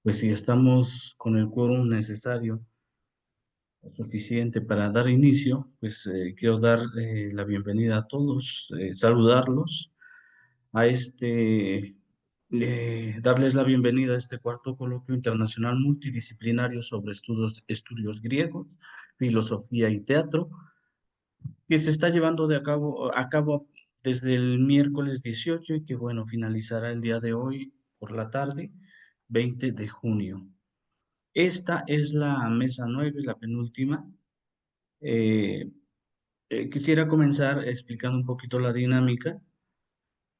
Pues si estamos con el quórum necesario, suficiente para dar inicio, pues quiero dar la bienvenida a todos, saludarlos a darles la bienvenida a este cuarto coloquio internacional multidisciplinario sobre estudios griegos, filosofía y teatro, que se está llevando a cabo desde el miércoles 18 y que, bueno, finalizará el día de hoy por la tarde, 20 de junio. Esta es la mesa 9, la penúltima. Eh, Quisiera comenzar explicando un poquito la dinámica.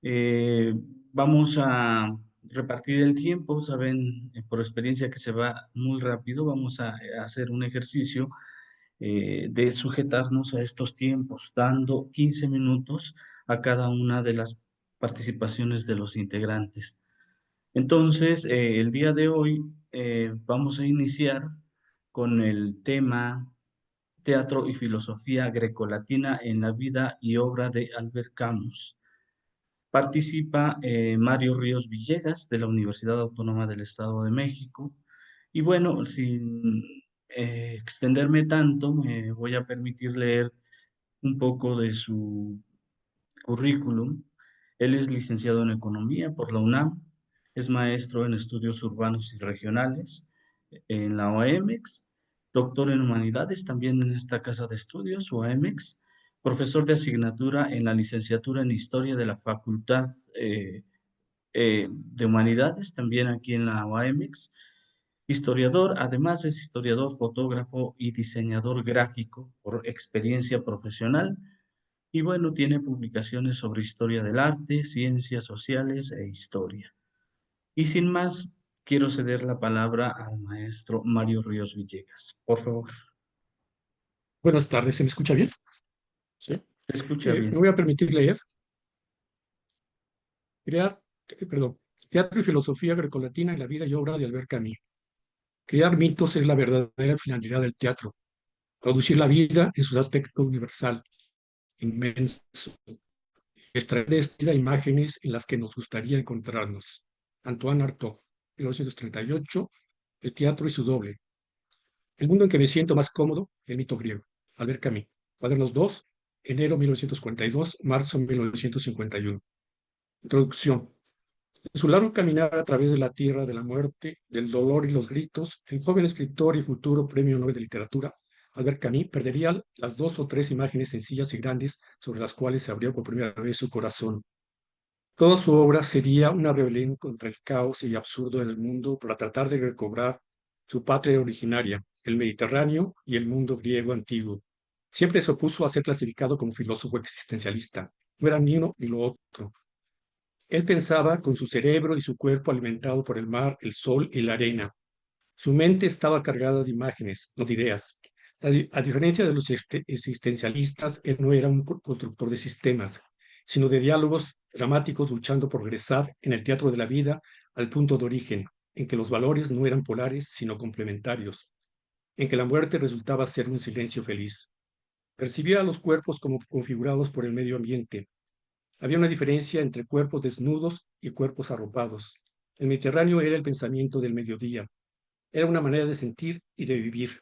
Eh, Vamos a repartir el tiempo, saben, por experiencia que se va muy rápido. Vamos a hacer un ejercicio de sujetarnos a estos tiempos, dando 15 minutos a cada una de las participaciones de los integrantes. Entonces, el día de hoy vamos a iniciar con el tema Teatro y filosofía grecolatina en la vida y obra de Albert Camus. Participa Mario Ríos Villegas de la Universidad Autónoma del Estado de México. Y bueno, sin extenderme tanto, me voy a permitir leer un poco de su currículum. Él es licenciado en Economía por la UNAM, es maestro en Estudios Urbanos y Regionales en la OAMEX, doctor en Humanidades también en esta casa de estudios, OAMEX, profesor de asignatura en la licenciatura en Historia de la Facultad de Humanidades, también aquí en la OAMEX, historiador, además es historiador, fotógrafo y diseñador gráfico por experiencia profesional. Y bueno, tiene publicaciones sobre historia del arte, ciencias sociales e historia. Y sin más, quiero ceder la palabra al maestro Mario Ríos Villegas. Por favor, Buenas tardes, ¿se me escucha bien? Sí. se escucha Me bien. voy a permitir leer, crear, perdón, teatro y filosofía grecolatina en la vida y obra de Albert Camus. Crear mitos es la verdadera finalidad del teatro, producir la vida en sus aspectos universal, inmenso, extraer de esta vida imágenes en las que nos gustaría encontrarnos. Antoine Artaud, 1938, el teatro y su doble. El mundo en que me siento más cómodo, el mito griego. Albert Camus, Cuadernos 2, enero 1942, marzo 1951. Introducción. En su largo caminar a través de la tierra de la muerte, del dolor y los gritos, el joven escritor y futuro Premio Nobel de Literatura, Albert Camus, perdería las dos o tres imágenes sencillas y grandes sobre las cuales se abrió por primera vez su corazón. Toda su obra sería una rebelión contra el caos y absurdo del mundo para tratar de recobrar su patria originaria, el Mediterráneo y el mundo griego antiguo. Siempre se opuso a ser clasificado como filósofo existencialista. No era ni uno ni lo otro. Él pensaba con su cerebro y su cuerpo alimentado por el mar, el sol y la arena. Su mente estaba cargada de imágenes, no de ideas. A diferencia de los existencialistas, él no era un constructor de sistemas, sino de diálogos dramáticos luchando por regresar en el teatro de la vida al punto de origen, en que los valores no eran polares, sino complementarios, en que la muerte resultaba ser un silencio feliz. Percibía a los cuerpos como configurados por el medio ambiente. Había una diferencia entre cuerpos desnudos y cuerpos arropados. El Mediterráneo era el pensamiento del mediodía, era una manera de sentir y de vivir.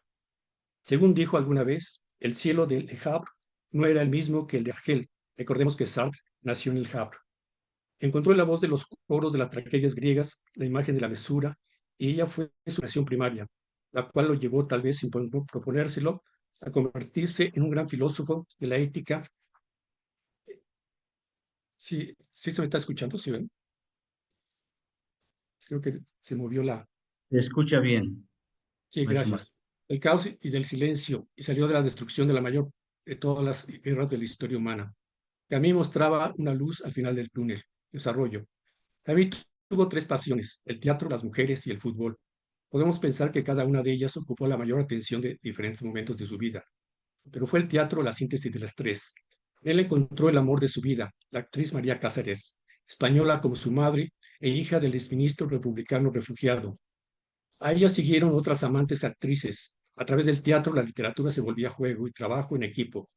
Según dijo alguna vez, el cielo de Le Havre no era el mismo que el de Argel. Recordemos que Sartre nació en El Havre. Encontró en la voz de los coros de las tragedias griegas la imagen de la mesura y ella fue su nación primaria, la cual lo llevó, tal vez sin proponérselo, a convertirse en un gran filósofo de la ética. Sí, sí se me está escuchando, ¿sí ven? Creo que se movió la... Se escucha bien, Sí, maestro Mario. gracias. El caos y del silencio, y salió de la destrucción de la mayor de todas las guerras de la historia humana. Que a mí mostraba una luz al final del túnel, desarrollo. David tuvo tres pasiones, el teatro, las mujeres y el fútbol. Podemos pensar que cada una de ellas ocupó la mayor atención de diferentes momentos de su vida, pero fue el teatro la síntesis de las tres. Él encontró el amor de su vida, la actriz María Cáceres, española como su madre e hija del exministro republicano refugiado. A ella siguieron otras amantes actrices. A través del teatro, la literatura se volvía juego y trabajo en equipo.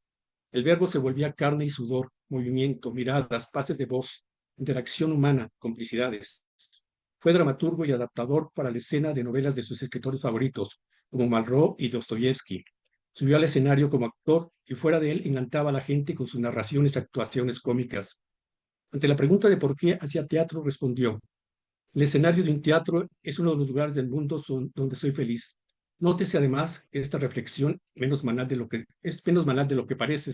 El verbo se volvía carne y sudor, movimiento, miradas, pases de voz, interacción humana, complicidades. Fue dramaturgo y adaptador para la escena de novelas de sus escritores favoritos, como Malraux y Dostoyevsky. Subió al escenario como actor y fuera de él encantaba a la gente con sus narraciones y actuaciones cómicas. Ante la pregunta de por qué hacía teatro, respondió: el escenario de un teatro es uno de los lugares del mundo donde soy feliz. Nótese además que esta reflexión es menos banal de lo que parece.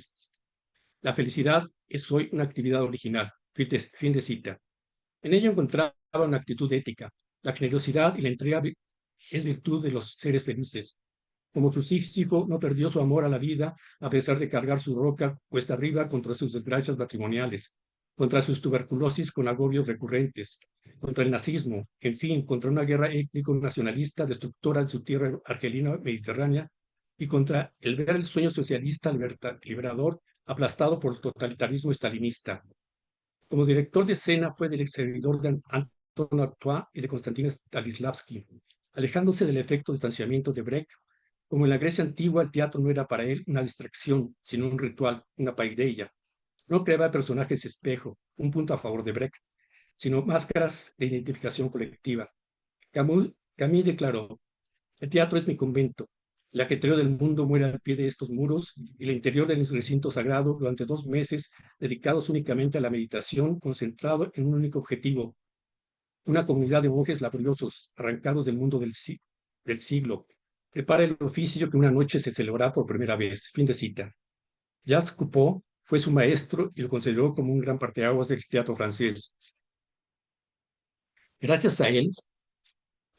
La felicidad es hoy una actividad original. Fin de cita. En ello encontraba una actitud ética. La generosidad y la entrega es virtud de los seres felices. Como Sísifo no perdió su amor a la vida a pesar de cargar su roca cuesta arriba contra sus desgracias matrimoniales, contra sus tuberculosis con agobios recurrentes, contra el nazismo, en fin, contra una guerra étnico-nacionalista destructora de su tierra argelina mediterránea y contra el ver el sueño socialista liberador aplastado por el totalitarismo estalinista. Como director de escena fue seguidor de Anton Artaud y de Konstantin Stanislavski, alejándose del efecto de distanciamiento de Brecht. Como en la Grecia antigua, el teatro no era para él una distracción, sino un ritual, una paideia. No creaba personajes espejo, un punto a favor de Brecht, sino máscaras de identificación colectiva. Camus declaró: el teatro es mi convento. El ajetreo del mundo muere al pie de estos muros y el interior del recinto sagrado durante 2 meses dedicados únicamente a la meditación, concentrado en un único objetivo. Una comunidad de monjes laboriosos, arrancados del mundo del siglo. Prepara el oficio que una noche se celebrará por primera vez. Fin de cita. Jacques Coupeau fue su maestro y lo consideró como un gran parteaguas del teatro francés. Gracias a él,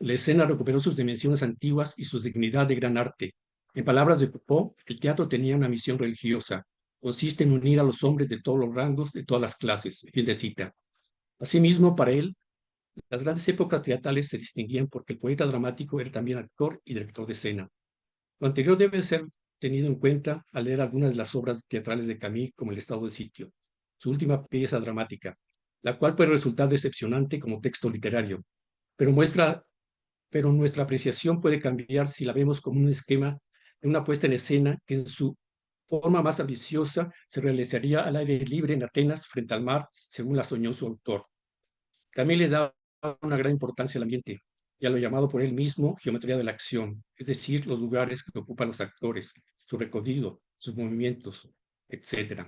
la escena recuperó sus dimensiones antiguas y su dignidad de gran arte. En palabras de Coupeau, el teatro tenía una misión religiosa. Consiste en unir a los hombres de todos los rangos, de todas las clases. Fin de cita. Asimismo, para él, las grandes épocas teatrales se distinguían porque el poeta dramático era también actor y director de escena. Lo anterior debe ser tenido en cuenta al leer algunas de las obras teatrales de Camus, como El estado de sitio, su última pieza dramática, la cual puede resultar decepcionante como texto literario, pero nuestra apreciación puede cambiar si la vemos como un esquema de una puesta en escena que en su forma más ambiciosa se realizaría al aire libre en Atenas frente al mar, según la soñó su autor. También le da una gran importancia al ambiente y a lo llamado por él mismo geometría de la acción, es decir, los lugares que ocupan los actores, su recorrido, sus movimientos, etc.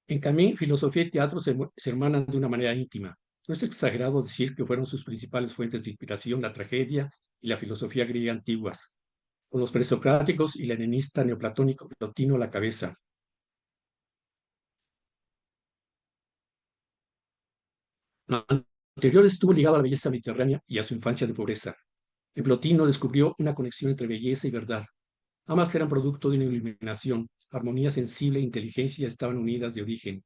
En Camus, filosofía y teatro se hermanan de una manera íntima. No es exagerado decir que fueron sus principales fuentes de inspiración la tragedia y la filosofía griega antiguas, con los presocráticos y el helenista neoplatónico Plotino a la cabeza. Lo anterior estuvo ligado a la belleza mediterránea y a su infancia de pobreza. En Plotino descubrió una conexión entre belleza y verdad. Ambas eran producto de una iluminación, armonía sensible e inteligencia estaban unidas de origen.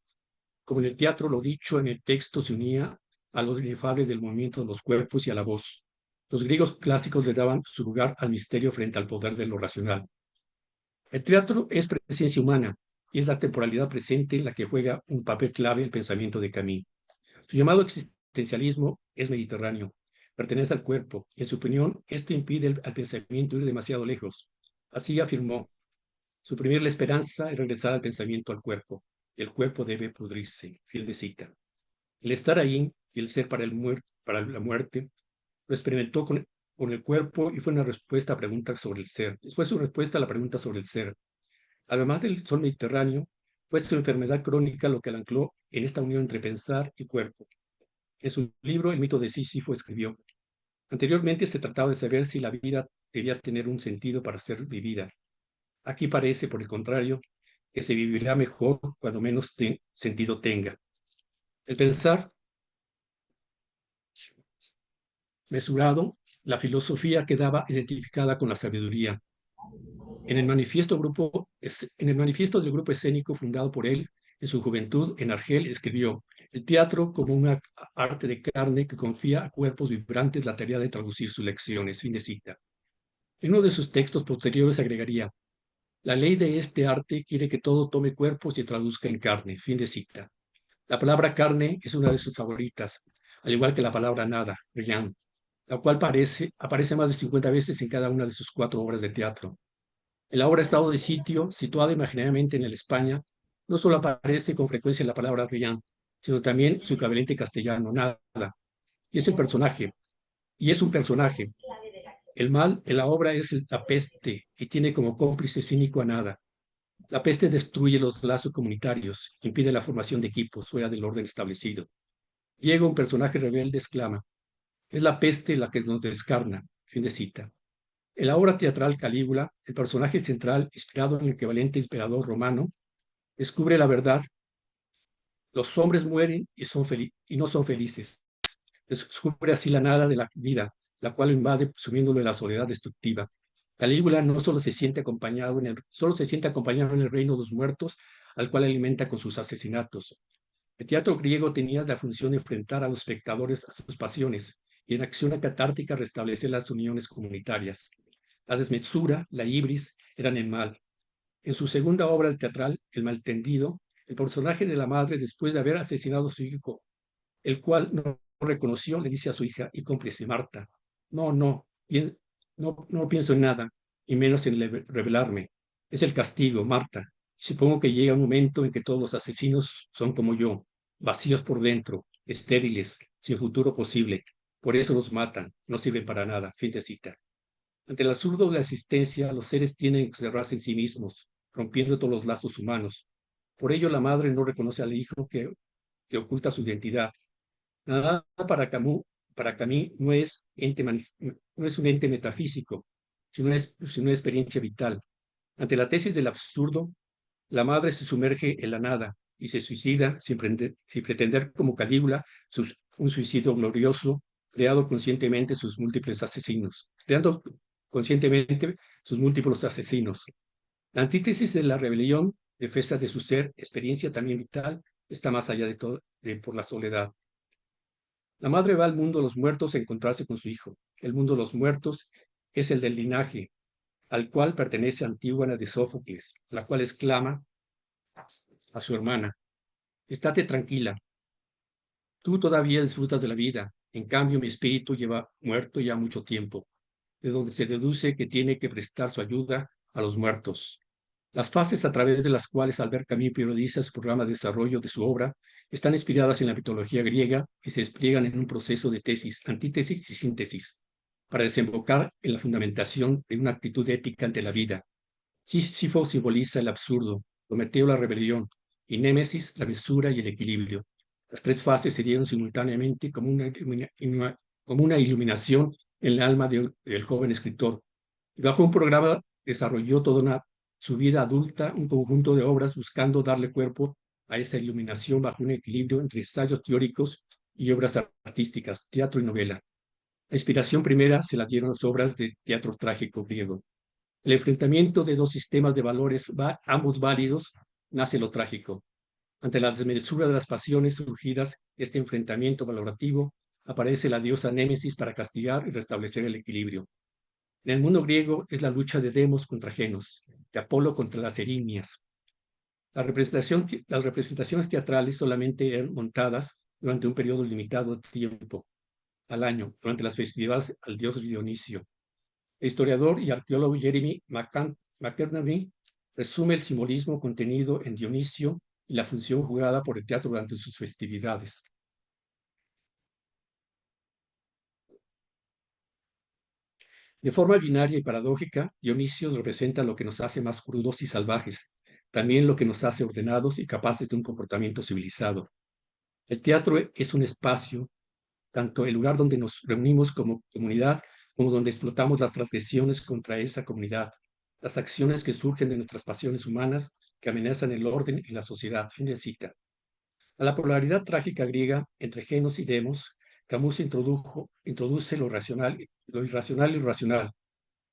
Como en el teatro, lo dicho en el texto se unía a los inefables del movimiento de los cuerpos y a la voz. Los griegos clásicos le daban su lugar al misterio frente al poder de lo racional. El teatro es presencia humana y es la temporalidad presente en la que juega un papel clave el pensamiento de Camus. Su llamado existencialismo es mediterráneo, pertenece al cuerpo, y en su opinión, esto impide al pensamiento ir demasiado lejos. Así afirmó: suprimir la esperanza y regresar al pensamiento al cuerpo. El cuerpo debe pudrirse. Fin de cita. El estar ahí y el ser para la muerte lo experimentó con el cuerpo y fue una respuesta a preguntas sobre el ser. Fue su respuesta a la pregunta sobre el ser. Además del sol mediterráneo, fue su enfermedad crónica lo que la ancló en esta unión entre pensar y cuerpo. En su libro El mito de Sísifo escribió: anteriormente se trataba de saber si la vida debía tener un sentido para ser vivida. Aquí parece, por el contrario, que se vivirá mejor cuando menos sentido tenga. El pensar mesurado, la filosofía quedaba identificada con la sabiduría. En el manifiesto del grupo escénico fundado por él en su juventud en Argel escribió: el teatro como una arte de carne que confía a cuerpos vibrantes la tarea de traducir sus lecciones. Fin de cita. En uno de sus textos posteriores agregaría: la ley de este arte quiere que todo tome cuerpo y se traduzca en carne. Fin de cita. La palabra carne es una de sus favoritas, al igual que la palabra nada, rien, la cual aparece más de 50 veces en cada una de sus 4 obras de teatro. En la obra Estado de sitio, situada imaginariamente en el España, no solo aparece con frecuencia la palabra rien, sino también su equivalente castellano, nada. Y es el personaje, y es un personaje. El mal en la obra es la peste y tiene como cómplice cínico a nada. La peste destruye los lazos comunitarios, impide la formación de equipos fuera del orden establecido. Diego, un personaje rebelde, exclama: es la peste la que nos descarna. Fin de cita. En la obra teatral Calígula, el personaje central, inspirado en el equivalente emperador romano, descubre la verdad. Los hombres mueren y no son felices. Descubre así la nada de la vida, la cual lo invade sumiéndolo en la soledad destructiva. Calígula no solo se siente acompañado solo se siente acompañado en el reino de los muertos, al cual alimenta con sus asesinatos. El teatro griego tenía la función de enfrentar a los espectadores a sus pasiones y en acción catártica restablecer las uniones comunitarias. La desmesura, la ibris, eran el mal. En su segunda obra teatral, El maltendido, el personaje de la madre, después de haber asesinado a su hijo, el cual no reconoció, le dice a su hija y cómplice Marta: no, no, no pienso en nada, y menos en revelarme. Es el castigo, Marta. Supongo que llega un momento en que todos los asesinos son como yo, vacíos por dentro, estériles, sin futuro posible. Por eso los matan, no sirven para nada. Fin de cita. Ante el absurdo de la existencia, los seres tienen que cerrarse en sí mismos, rompiendo todos los lazos humanos. Por ello, la madre no reconoce al hijo que oculta su identidad. Nada para Camus no es un ente metafísico, sino una experiencia vital. Ante la tesis del absurdo, la madre se sumerge en la nada y se suicida sin pretender como Calígula un suicidio glorioso, creando conscientemente sus múltiples asesinos. La antítesis de la rebelión, defensa de su ser, experiencia también vital, está más allá de todo, por la soledad. La madre va al mundo de los muertos a encontrarse con su hijo. El mundo de los muertos es el del linaje, al cual pertenece Antígona de Sófocles, la cual exclama a su hermana: estate tranquila, tú todavía disfrutas de la vida, en cambio mi espíritu lleva muerto ya mucho tiempo, de donde se deduce que tiene que prestar su ayuda a los muertos. Las fases a través de las cuales Albert Camus periodiza su programa de desarrollo de su obra están inspiradas en la mitología griega y se despliegan en un proceso de tesis, antítesis y síntesis, para desembocar en la fundamentación de una actitud ética ante la vida. Sísifo simboliza el absurdo, Prometeo la rebelión y Némesis la mesura y el equilibrio. Las tres fases se dieron simultáneamente como una iluminación en el alma del joven escritor. Y bajo un programa desarrolló su vida adulta, un conjunto de obras buscando darle cuerpo a esa iluminación bajo un equilibrio entre ensayos teóricos y obras artísticas, teatro y novela. La inspiración primera se la dieron las obras de teatro trágico griego. El enfrentamiento de dos sistemas de valores, ambos válidos, nace lo trágico. Ante la desmesura de las pasiones surgidas de este enfrentamiento valorativo, aparece la diosa Némesis para castigar y restablecer el equilibrio. En el mundo griego es la lucha de Demos contra Genos, de Apolo contra las Erinias. Las representaciones teatrales solamente eran montadas durante un periodo limitado de tiempo, al año, durante las festividades al dios Dionisio. El historiador y arqueólogo Jeremy McInerney resume el simbolismo contenido en Dionisio y la función jugada por el teatro durante sus festividades. De forma binaria y paradójica, Dionisio representa lo que nos hace más crudos y salvajes, también lo que nos hace ordenados y capaces de un comportamiento civilizado. El teatro es un espacio, tanto el lugar donde nos reunimos como comunidad, como donde explotamos las transgresiones contra esa comunidad, las acciones que surgen de nuestras pasiones humanas que amenazan el orden y la sociedad. Fin de cita. A la polaridad trágica griega entre Genos y Demos, Camus introduce lo irracional y lo racional,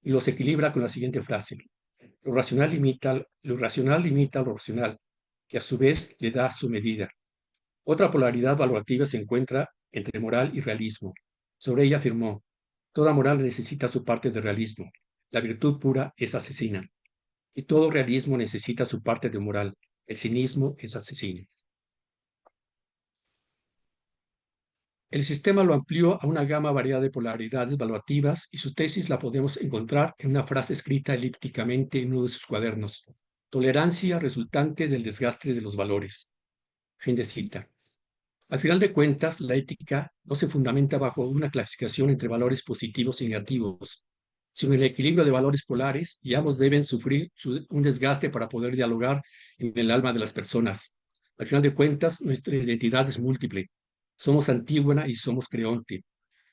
y los equilibra con la siguiente frase: lo irracional limita lo racional, que a su vez le da su medida. Otra polaridad valorativa se encuentra entre moral y realismo. Sobre ella afirmó: toda moral necesita su parte de realismo. La virtud pura es asesina. Y todo realismo necesita su parte de moral. El cinismo es asesino. El sistema lo amplió a una gama variada de polaridades valuativas y su tesis la podemos encontrar en una frase escrita elípticamente en uno de sus cuadernos: tolerancia resultante del desgaste de los valores. Fin de cita. Al final de cuentas, la ética no se fundamenta bajo una clasificación entre valores positivos y negativos, sino en el equilibrio de valores polares, y ambos deben sufrir un desgaste para poder dialogar en el alma de las personas. Al final de cuentas, nuestra identidad es múltiple. Somos Antígona y somos Creonte.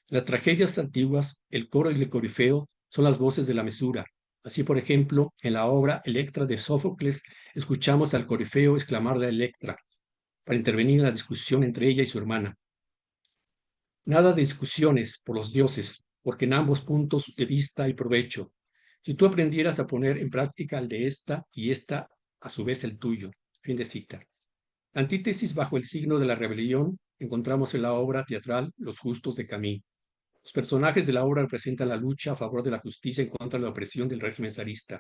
Las tragedias antiguas, el coro y el corifeo, son las voces de la mesura. Así, por ejemplo, en la obra Electra de Sófocles, escuchamos al corifeo exclamarle a Electra para intervenir en la discusión entre ella y su hermana. Nada de discusiones por los dioses, porque en ambos puntos de vista hay provecho. Si tú aprendieras a poner en práctica el de esta y esta, a su vez el tuyo. Fin de cita. La antítesis bajo el signo de la rebelión encontramos en la obra teatral Los Justos de Camus. Los personajes de la obra representan la lucha a favor de la justicia en contra de la opresión del régimen zarista.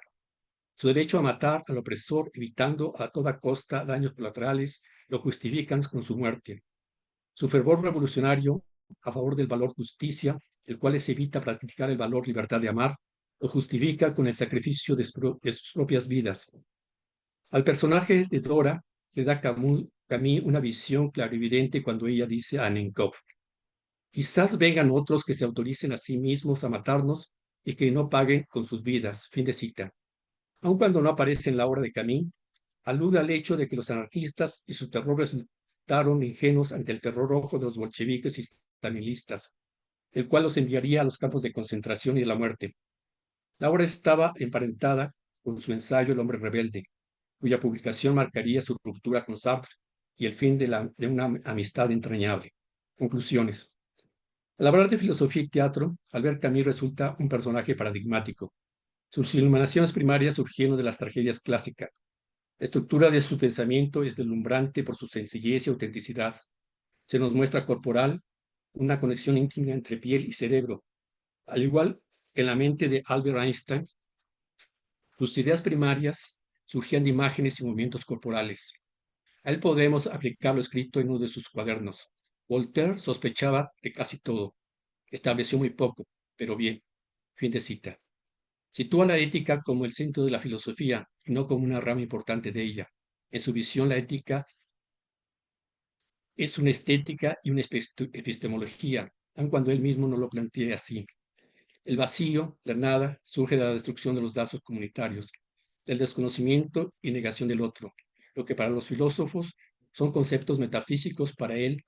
Su derecho a matar al opresor, evitando a toda costa daños colaterales, lo justifican con su muerte. Su fervor revolucionario a favor del valor justicia, el cual les evita practicar el valor libertad de amar, lo justifica con el sacrificio de sus propias vidas. Al personaje de Dora le da Camus una visión clarividente cuando ella dice a Nenkov: quizás vengan otros que se autoricen a sí mismos a matarnos y que no paguen con sus vidas. Fin de cita. Aun cuando no aparece en la obra de Camus, alude al hecho de que los anarquistas y su terror resultaron ingenuos ante el terror rojo de los bolcheviques y stalinistas, el cual los enviaría a los campos de concentración y a la muerte. La obra estaba emparentada con su ensayo El hombre rebelde, cuya publicación marcaría su ruptura con Sartre y el fin de una amistad entrañable. Conclusiones. Al hablar de filosofía y teatro, Albert Camus resulta un personaje paradigmático. Sus iluminaciones primarias surgieron de las tragedias clásicas. La estructura de su pensamiento es deslumbrante por su sencillez y autenticidad. Se nos muestra corporal una conexión íntima entre piel y cerebro. Al igual que en la mente de Albert Einstein, sus ideas primarias surgían de imágenes y movimientos corporales. A él podemos aplicar lo escrito en uno de sus cuadernos. Voltaire sospechaba de casi todo. Estableció muy poco, pero bien. Fin de cita. Sitúa la ética como el centro de la filosofía y no como una rama importante de ella. En su visión, la ética es una estética y una epistemología, aun cuando él mismo no lo plantee así. El vacío, la nada, surge de la destrucción de los lazos comunitarios, del desconocimiento y negación del otro. Lo que para los filósofos son conceptos metafísicos, para él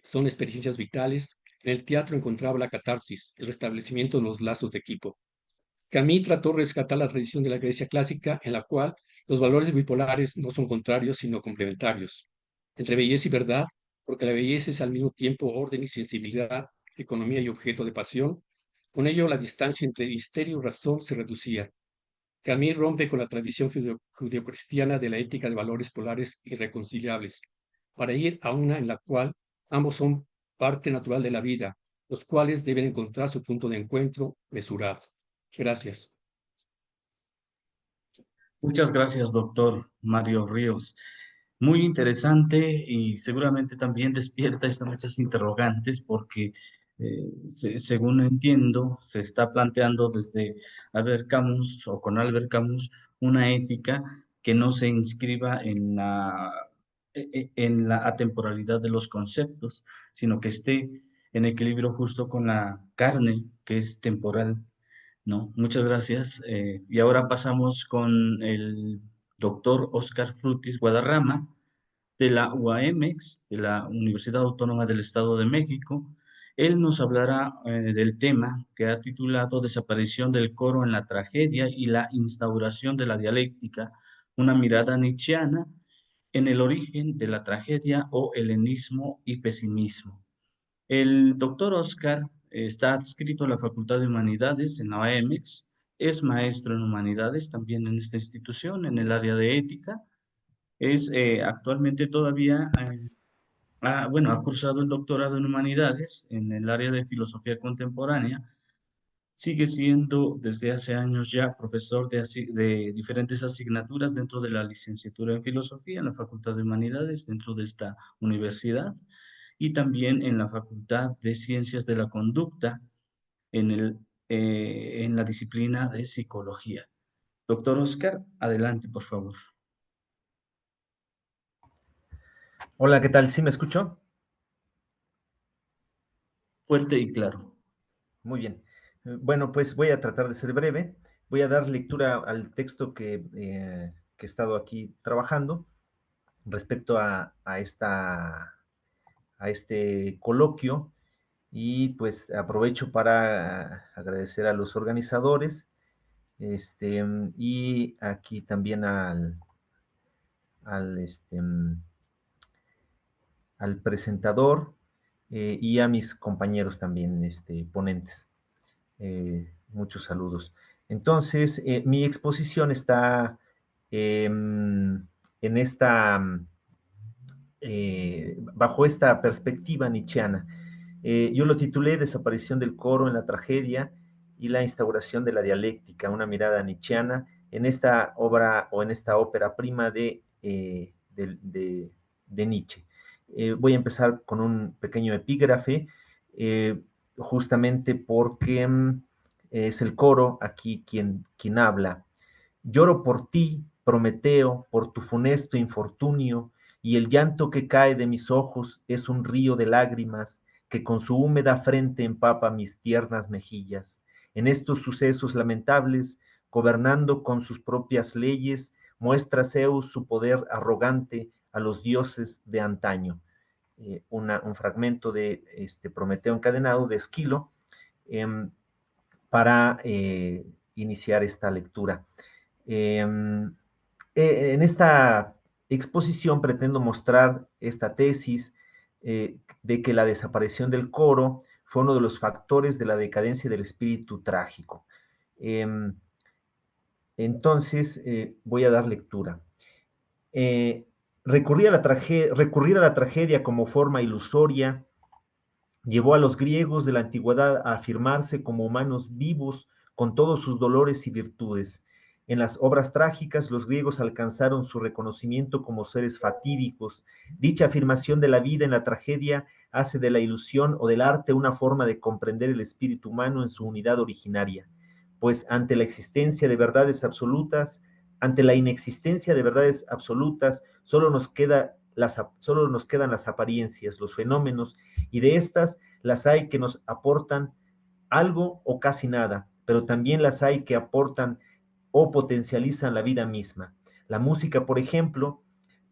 son experiencias vitales. En el teatro encontraba la catarsis, el restablecimiento de los lazos de equipo. Camus trató de rescatar la tradición de la Grecia clásica, en la cual los valores bipolares no son contrarios, sino complementarios, entre belleza y verdad, porque la belleza es al mismo tiempo orden y sensibilidad, economía y objeto de pasión. Con ello, la distancia entre misterio y razón se reducía. Camus rompe con la tradición judeocristiana de la ética de valores polares irreconciliables, para ir a una en la cual ambos son parte natural de la vida, los cuales deben encontrar su punto de encuentro mesurado. Gracias. Muchas gracias, doctor Mario Ríos. Muy interesante y seguramente también despierta estas muchas interrogantes porque, según entiendo, se está planteando desde Albert Camus o con Albert Camus una ética que no se inscriba en la atemporalidad de los conceptos, sino que esté en equilibrio justo con la carne, que es temporal. No, muchas gracias. Y ahora pasamos con el doctor Oscar Frutis Guadarrama, de la UAMX, de la Universidad Autónoma del Estado de México. Él nos hablará del tema que ha titulado Desaparición del coro en la tragedia y la instauración de la dialéctica, una mirada nietzscheana en el origen de la tragedia o helenismo y pesimismo. El doctor Oscar está adscrito a la Facultad de Humanidades en la AEMEX, es maestro en humanidades también en esta institución, en el área de ética. Es actualmente todavía, bueno, ha cursado el doctorado en humanidades en el área de filosofía contemporánea. Sigue siendo desde hace años ya profesor de diferentes asignaturas dentro de la licenciatura en filosofía en la Facultad de Humanidades dentro de esta universidad y también en la Facultad de Ciencias de la Conducta en la disciplina de psicología. Doctor Oscar, adelante, por favor. Hola, ¿qué tal? ¿Sí me escucho? fuerte y claro. Muy bien. Bueno, pues voy a tratar de ser breve. Voy a dar lectura al texto que he estado aquí trabajando respecto a este coloquio, y pues aprovecho para agradecer a los organizadores, y aquí también al, este, al presentador, y a mis compañeros también, ponentes. Muchos saludos. Entonces, mi exposición está en bajo esta perspectiva nietzscheana. Yo lo titulé Desaparición del coro en la tragedia y la instauración de la dialéctica, una mirada nietzscheana en esta obra o en esta ópera prima de Nietzsche. Voy a empezar con un pequeño epígrafe, eh, justamente porque es el coro aquí quien habla. Lloro por ti, Prometeo, por tu funesto infortunio, y el llanto que cae de mis ojos es un río de lágrimas que con su húmeda frente empapa mis tiernas mejillas. En estos sucesos lamentables, gobernando con sus propias leyes, muestra Zeus su poder arrogante a los dioses de antaño. Un fragmento de Prometeo encadenado de Esquilo, para iniciar esta lectura. En esta exposición pretendo mostrar esta tesis de que la desaparición del coro fue uno de los factores de la decadencia del espíritu trágico. Entonces, voy a dar lectura. Recurrir a la tragedia como forma ilusoria llevó a los griegos de la antigüedad a afirmarse como humanos vivos con todos sus dolores y virtudes. En las obras trágicas, los griegos alcanzaron su reconocimiento como seres fatídicos. Dicha afirmación de la vida en la tragedia hace de la ilusión o del arte una forma de comprender el espíritu humano en su unidad originaria, pues ante la inexistencia de verdades absolutas, solo nos quedan las apariencias, los fenómenos, y de estas las hay que nos aportan algo o casi nada, pero también las hay que aportan o potencializan la vida misma. La música, por ejemplo,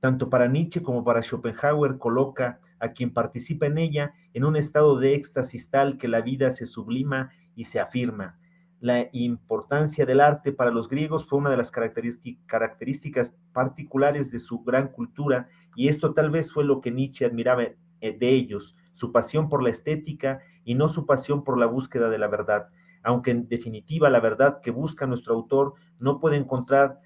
tanto para Nietzsche como para Schopenhauer, coloca a quien participa en ella en un estado de éxtasis tal que la vida se sublima y se afirma. La importancia del arte para los griegos fue una de las características particulares de su gran cultura, y esto tal vez fue lo que Nietzsche admiraba de ellos, su pasión por la estética y no su pasión por la búsqueda de la verdad, aunque en definitiva la verdad que busca nuestro autor no puede encontrarse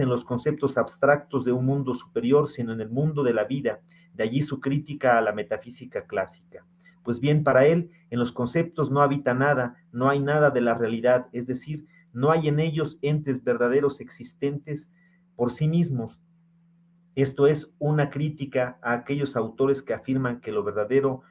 en los conceptos abstractos de un mundo superior, sino en el mundo de la vida, de allí su crítica a la metafísica clásica. Pues bien, para él, en los conceptos no habita nada, no hay nada de la realidad, es decir, no hay en ellos entes verdaderos existentes por sí mismos. Esto es una crítica a aquellos autores que afirman que lo verdadero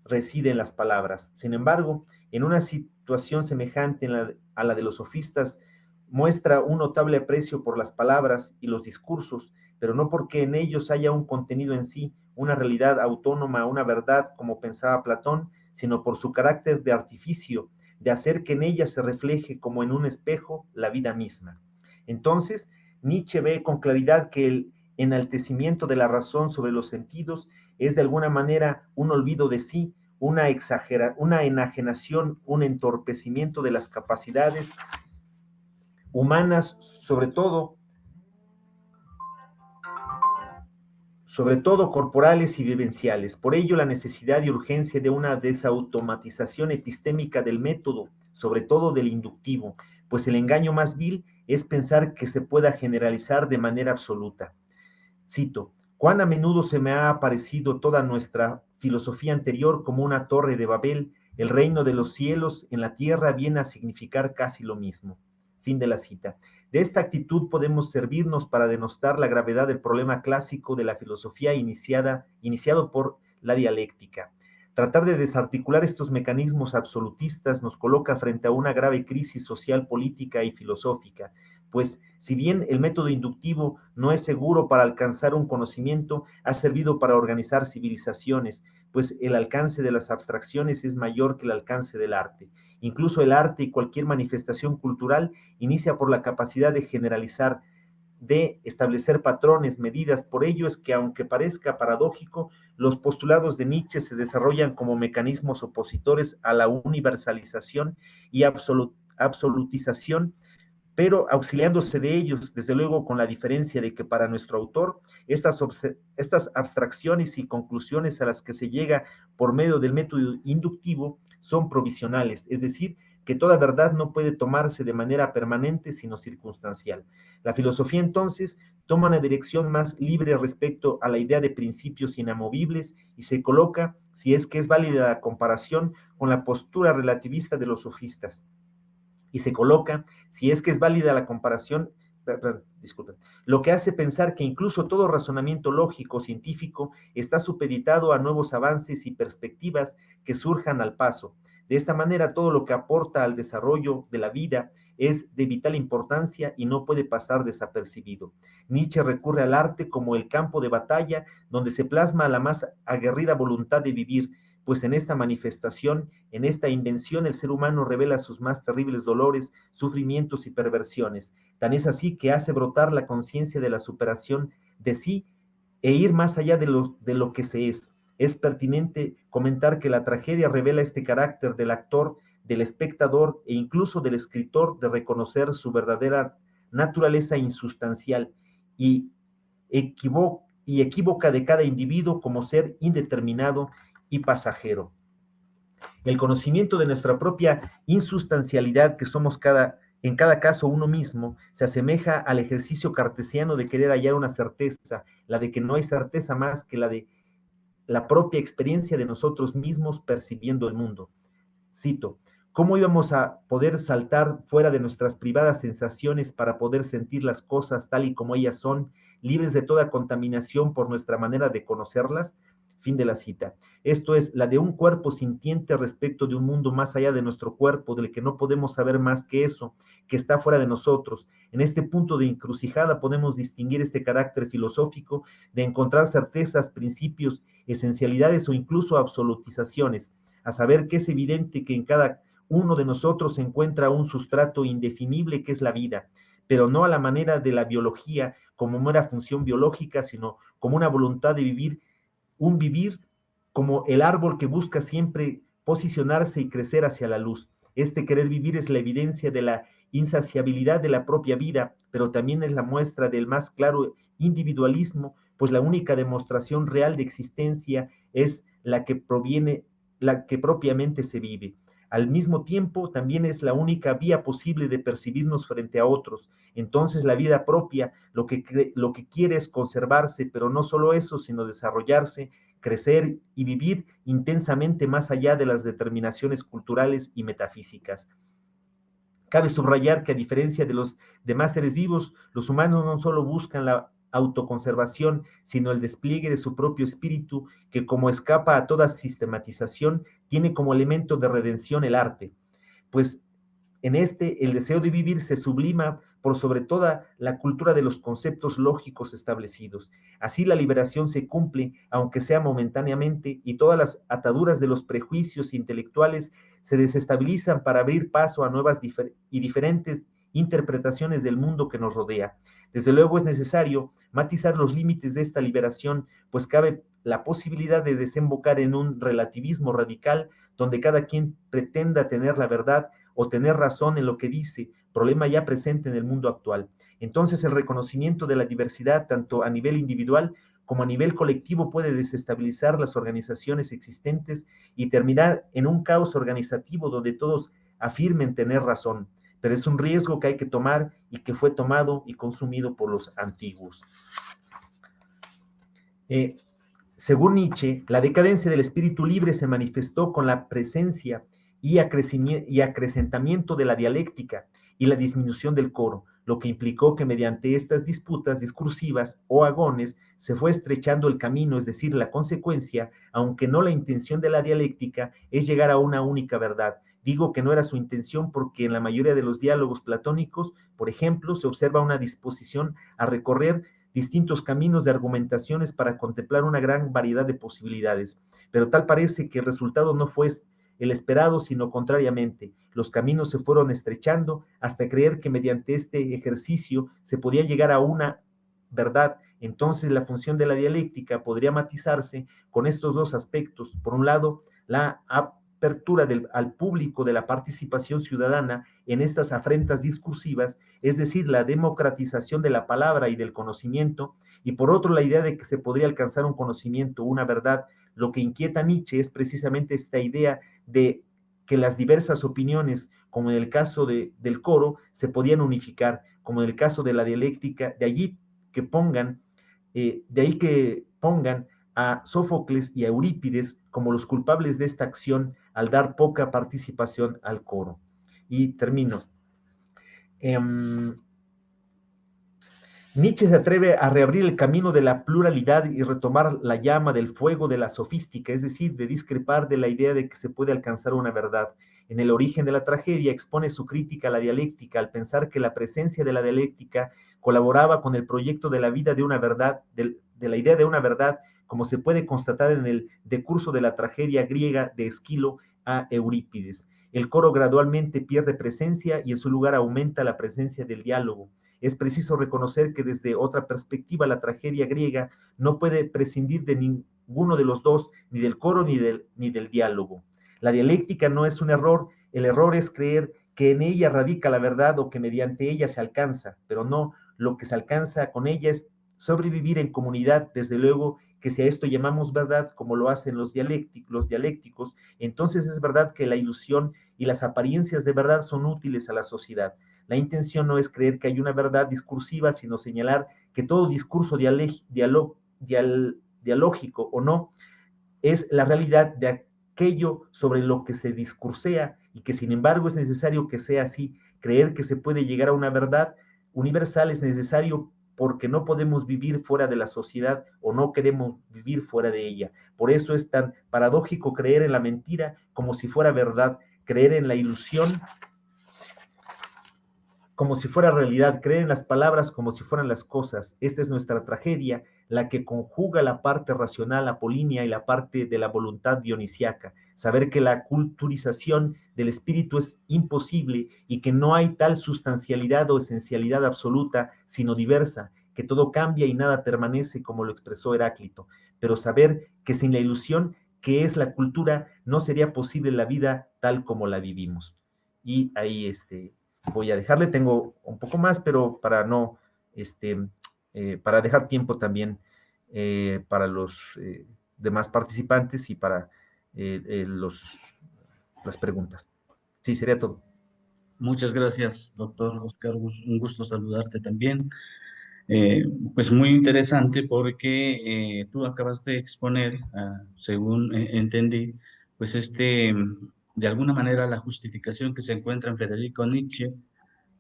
reside en las palabras. Sin embargo, en una situación semejante a la de los sofistas, muestra un notable aprecio por las palabras y los discursos, pero no porque en ellos haya un contenido en sí, una realidad autónoma, una verdad, como pensaba Platón, sino por su carácter de artificio, de hacer que en ella se refleje como en un espejo la vida misma. Entonces, Nietzsche ve con claridad que el enaltecimiento de la razón sobre los sentidos es de alguna manera un olvido de sí, una enajenación, un entorpecimiento de las capacidades humanas, sobre todo corporales y vivenciales. Por ello, la necesidad y urgencia de una desautomatización epistémica del método, sobre todo del inductivo, pues el engaño más vil es pensar que se pueda generalizar de manera absoluta. Cito: «Cuán a menudo se me ha aparecido toda nuestra filosofía anterior como una torre de Babel, el reino de los cielos en la tierra viene a significar casi lo mismo». Fin de la cita. De esta actitud podemos servirnos para denostar la gravedad del problema clásico de la filosofía iniciado por la dialéctica. Tratar de desarticular estos mecanismos absolutistas nos coloca frente a una grave crisis social, política y filosófica, pues si bien el método inductivo no es seguro para alcanzar un conocimiento, ha servido para organizar civilizaciones, pues el alcance de las abstracciones es mayor que el alcance del arte. Incluso el arte y cualquier manifestación cultural inicia por la capacidad de generalizar, de establecer patrones, medidas. Por ello es que, aunque parezca paradójico, los postulados de Nietzsche se desarrollan como mecanismos opositores a la universalización y absolutización, pero auxiliándose de ellos, desde luego con la diferencia de que para nuestro autor estas abstracciones y conclusiones a las que se llega por medio del método inductivo son provisionales, es decir, que toda verdad no puede tomarse de manera permanente, sino circunstancial. La filosofía, entonces, toma una dirección más libre respecto a la idea de principios inamovibles y se coloca, si es que es válida la comparación, con la postura relativista de los sofistas. Y se coloca, si es que es válida la comparación, disculpen, lo que hace pensar que incluso todo razonamiento lógico científico está supeditado a nuevos avances y perspectivas que surjan al paso. De esta manera, todo lo que aporta al desarrollo de la vida es de vital importancia y no puede pasar desapercibido. Nietzsche recurre al arte como el campo de batalla donde se plasma la más aguerrida voluntad de vivir, pues en esta manifestación, en esta invención, el ser humano revela sus más terribles dolores, sufrimientos y perversiones. Tan es así que hace brotar la conciencia de la superación de sí e ir más allá de lo que se es. Es pertinente comentar que la tragedia revela este carácter del actor, del espectador e incluso del escritor de reconocer su verdadera naturaleza insustancial y equívoca de cada individuo como ser indeterminado y pasajero. El conocimiento de nuestra propia insustancialidad, que somos en cada caso uno mismo, se asemeja al ejercicio cartesiano de querer hallar una certeza, la de que no hay certeza más que la de la propia experiencia de nosotros mismos percibiendo el mundo. Cito: ¿cómo íbamos a poder saltar fuera de nuestras privadas sensaciones para poder sentir las cosas tal y como ellas son, libres de toda contaminación por nuestra manera de conocerlas? Fin de la cita. Esto es, la de un cuerpo sintiente respecto de un mundo más allá de nuestro cuerpo, del que no podemos saber más que eso, que está fuera de nosotros. En este punto de encrucijada podemos distinguir este carácter filosófico de encontrar certezas, principios, esencialidades o incluso absolutizaciones, a saber que es evidente que en cada uno de nosotros se encuentra un sustrato indefinible que es la vida, pero no a la manera de la biología como mera función biológica, sino como una voluntad de vivir, un vivir como el árbol que busca siempre posicionarse y crecer hacia la luz. Este querer vivir es la evidencia de la insaciabilidad de la propia vida, pero también es la muestra del más claro individualismo, pues la única demostración real de existencia es la que propiamente se vive. Al mismo tiempo, también es la única vía posible de percibirnos frente a otros. Entonces, la vida propia lo que quiere es conservarse, pero no solo eso, sino desarrollarse, crecer y vivir intensamente más allá de las determinaciones culturales y metafísicas. Cabe subrayar que, a diferencia de los demás seres vivos, los humanos no solo buscan la autoconservación, sino el despliegue de su propio espíritu, que, como escapa a toda sistematización, tiene como elemento de redención el arte, pues en este el deseo de vivir se sublima por sobre toda la cultura de los conceptos lógicos establecidos. Así la liberación se cumple, aunque sea momentáneamente, y todas las ataduras de los prejuicios intelectuales se desestabilizan para abrir paso a nuevas y diferentes interpretaciones del mundo que nos rodea. Desde luego es necesario matizar los límites de esta liberación, pues cabe la posibilidad de desembocar en un relativismo radical donde cada quien pretenda tener la verdad o tener razón en lo que dice, problema ya presente en el mundo actual. Entonces, el reconocimiento de la diversidad, tanto a nivel individual como a nivel colectivo, puede desestabilizar las organizaciones existentes y terminar en un caos organizativo donde todos afirmen tener razón. Pero es un riesgo que hay que tomar y que fue tomado y consumido por los antiguos. Según Nietzsche, la decadencia del espíritu libre se manifestó con la presencia y acrecentamiento de la dialéctica y la disminución del coro, lo que implicó que mediante estas disputas discursivas o agones se fue estrechando el camino, es decir, la consecuencia, aunque no la intención de la dialéctica, es llegar a una única verdad, Digo que no era su intención porque en la mayoría de los diálogos platónicos, por ejemplo, se observa una disposición a recorrer distintos caminos de argumentaciones para contemplar una gran variedad de posibilidades, pero tal parece que el resultado no fue el esperado, sino contrariamente. Los caminos se fueron estrechando hasta creer que mediante este ejercicio se podía llegar a una verdad. Entonces la función de la dialéctica podría matizarse con estos dos aspectos. Por un lado, la apertura al público de la participación ciudadana en estas afrentas discursivas, es decir, la democratización de la palabra y del conocimiento, y por otro la idea de que se podría alcanzar un conocimiento, una verdad. Lo que inquieta a Nietzsche es precisamente esta idea de que las diversas opiniones, como en el caso del coro, se podían unificar, como en el caso de la dialéctica, de ahí que pongan a Sófocles y a Eurípides como los culpables de esta acción al dar poca participación al coro. Y termino. Nietzsche se atreve a reabrir el camino de la pluralidad y retomar la llama del fuego de la sofística, es decir, de discrepar de la idea de que se puede alcanzar una verdad. En el origen de la tragedia expone su crítica a la dialéctica al pensar que la presencia de la dialéctica colaboraba con el proyecto de la vida de una verdad, de la idea de una verdad, como se puede constatar en el decurso de la tragedia griega de Esquilo a Eurípides. El coro gradualmente pierde presencia y en su lugar aumenta la presencia del diálogo. Es preciso reconocer que desde otra perspectiva la tragedia griega no puede prescindir de ninguno de los dos, ni del coro ni del diálogo. La dialéctica no es un error, el error es creer que en ella radica la verdad o que mediante ella se alcanza, pero no, lo que se alcanza con ella es sobrevivir en comunidad, desde luego que si a esto llamamos verdad, como lo hacen los dialécticos, entonces es verdad que la ilusión y las apariencias de verdad son útiles a la sociedad. La intención no es creer que hay una verdad discursiva, sino señalar que todo discurso dialógico o no es la realidad de aquello sobre lo que se discursea y que sin embargo es necesario que sea así. Creer que se puede llegar a una verdad universal es necesario porque no podemos vivir fuera de la sociedad o no queremos vivir fuera de ella. Por eso es tan paradójico creer en la mentira como si fuera verdad, creer en la ilusión como si fuera realidad, creer en las palabras como si fueran las cosas. Esta es nuestra tragedia, la que conjuga la parte racional apolínea y la parte de la voluntad dionisiaca. Saber que la culturización del espíritu es imposible y que no hay tal sustancialidad o esencialidad absoluta, sino diversa, que todo cambia y nada permanece, como lo expresó Heráclito. Pero saber que sin la ilusión que es la cultura, no sería posible la vida tal como la vivimos. Y ahí voy a dejarle, tengo un poco más, pero para no, para dejar tiempo también para los demás participantes y para las preguntas. Sí, sería todo. Muchas gracias, doctor Oscar. Un gusto saludarte también. Pues muy interesante porque tú acabas de exponer, según entendí, pues de alguna manera la justificación que se encuentra en Federico Nietzsche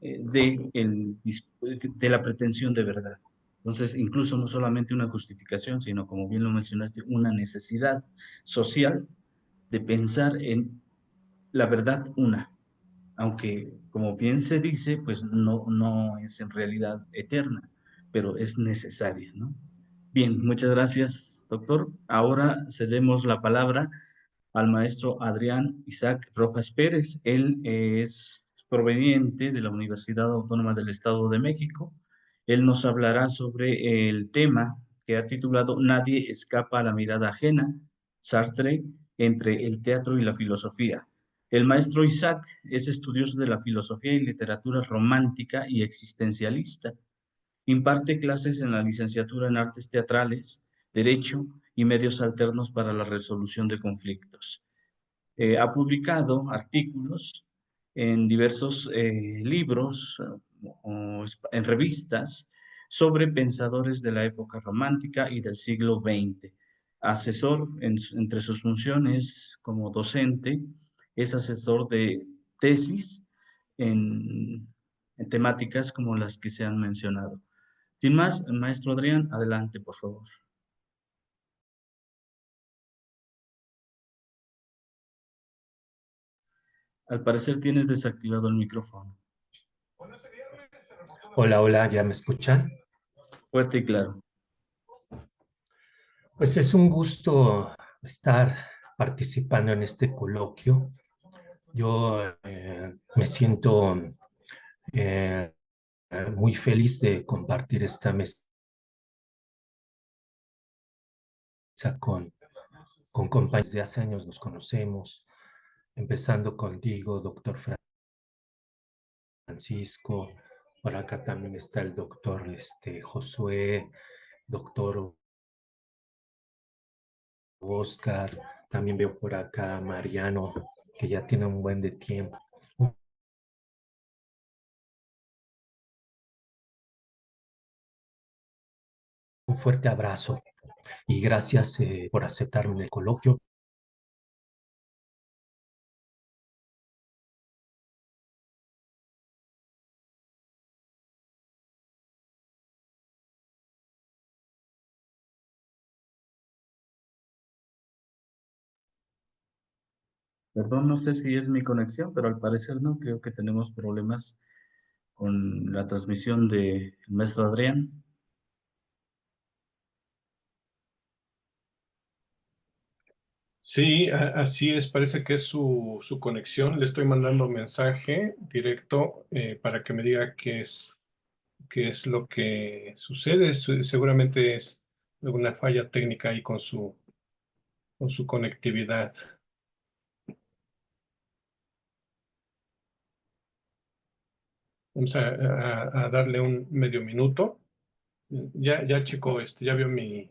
de la pretensión de verdad. Entonces, incluso no solamente una justificación, sino, como bien lo mencionaste, una necesidad social de pensar en la verdad una, aunque, como bien se dice, pues no es en realidad eterna, pero es necesaria, ¿no? Bien, muchas gracias, doctor. Ahora cedemos la palabra al maestro Adrián Isaac Rojas Pérez. Él es proveniente de la Universidad Autónoma del Estado de México. Él nos hablará sobre el tema que ha titulado Nadie escapa a la mirada ajena, Sartre, entre el teatro y la filosofía. El maestro Isaac es estudioso de la filosofía y literatura romántica y existencialista. Imparte clases en la licenciatura en Artes Teatrales, Derecho y Medios Alternos para la Resolución de Conflictos. Ha publicado artículos en diversos libros o en revistas sobre pensadores de la época romántica y del siglo XX. Asesor entre sus funciones como docente, es asesor de tesis en temáticas como las que se han mencionado. Sin más, maestro Adrián, adelante, por favor. Al parecer tienes desactivado el micrófono. Hola, hola, ¿ya me escuchan? Fuerte y claro. Pues es un gusto estar participando en este coloquio. Yo me siento eh, muy feliz de compartir esta mesa con compañeros de hace años, nos conocemos, empezando contigo, doctor Francisco. Por acá también está el doctor Josué, doctor Oscar. También veo por acá a Mariano, que ya tiene un buen de tiempo. Un fuerte abrazo y gracias por aceptarme en el coloquio. Perdón, no sé si es mi conexión, pero al parecer no. Creo que tenemos problemas con la transmisión del maestro Adrián. Sí, así es, parece que es su conexión. Le estoy mandando mensaje directo para que me diga qué es lo que sucede. Seguramente es alguna falla técnica ahí con su conectividad. Vamos a darle un medio minuto. Ya checó ya vio mi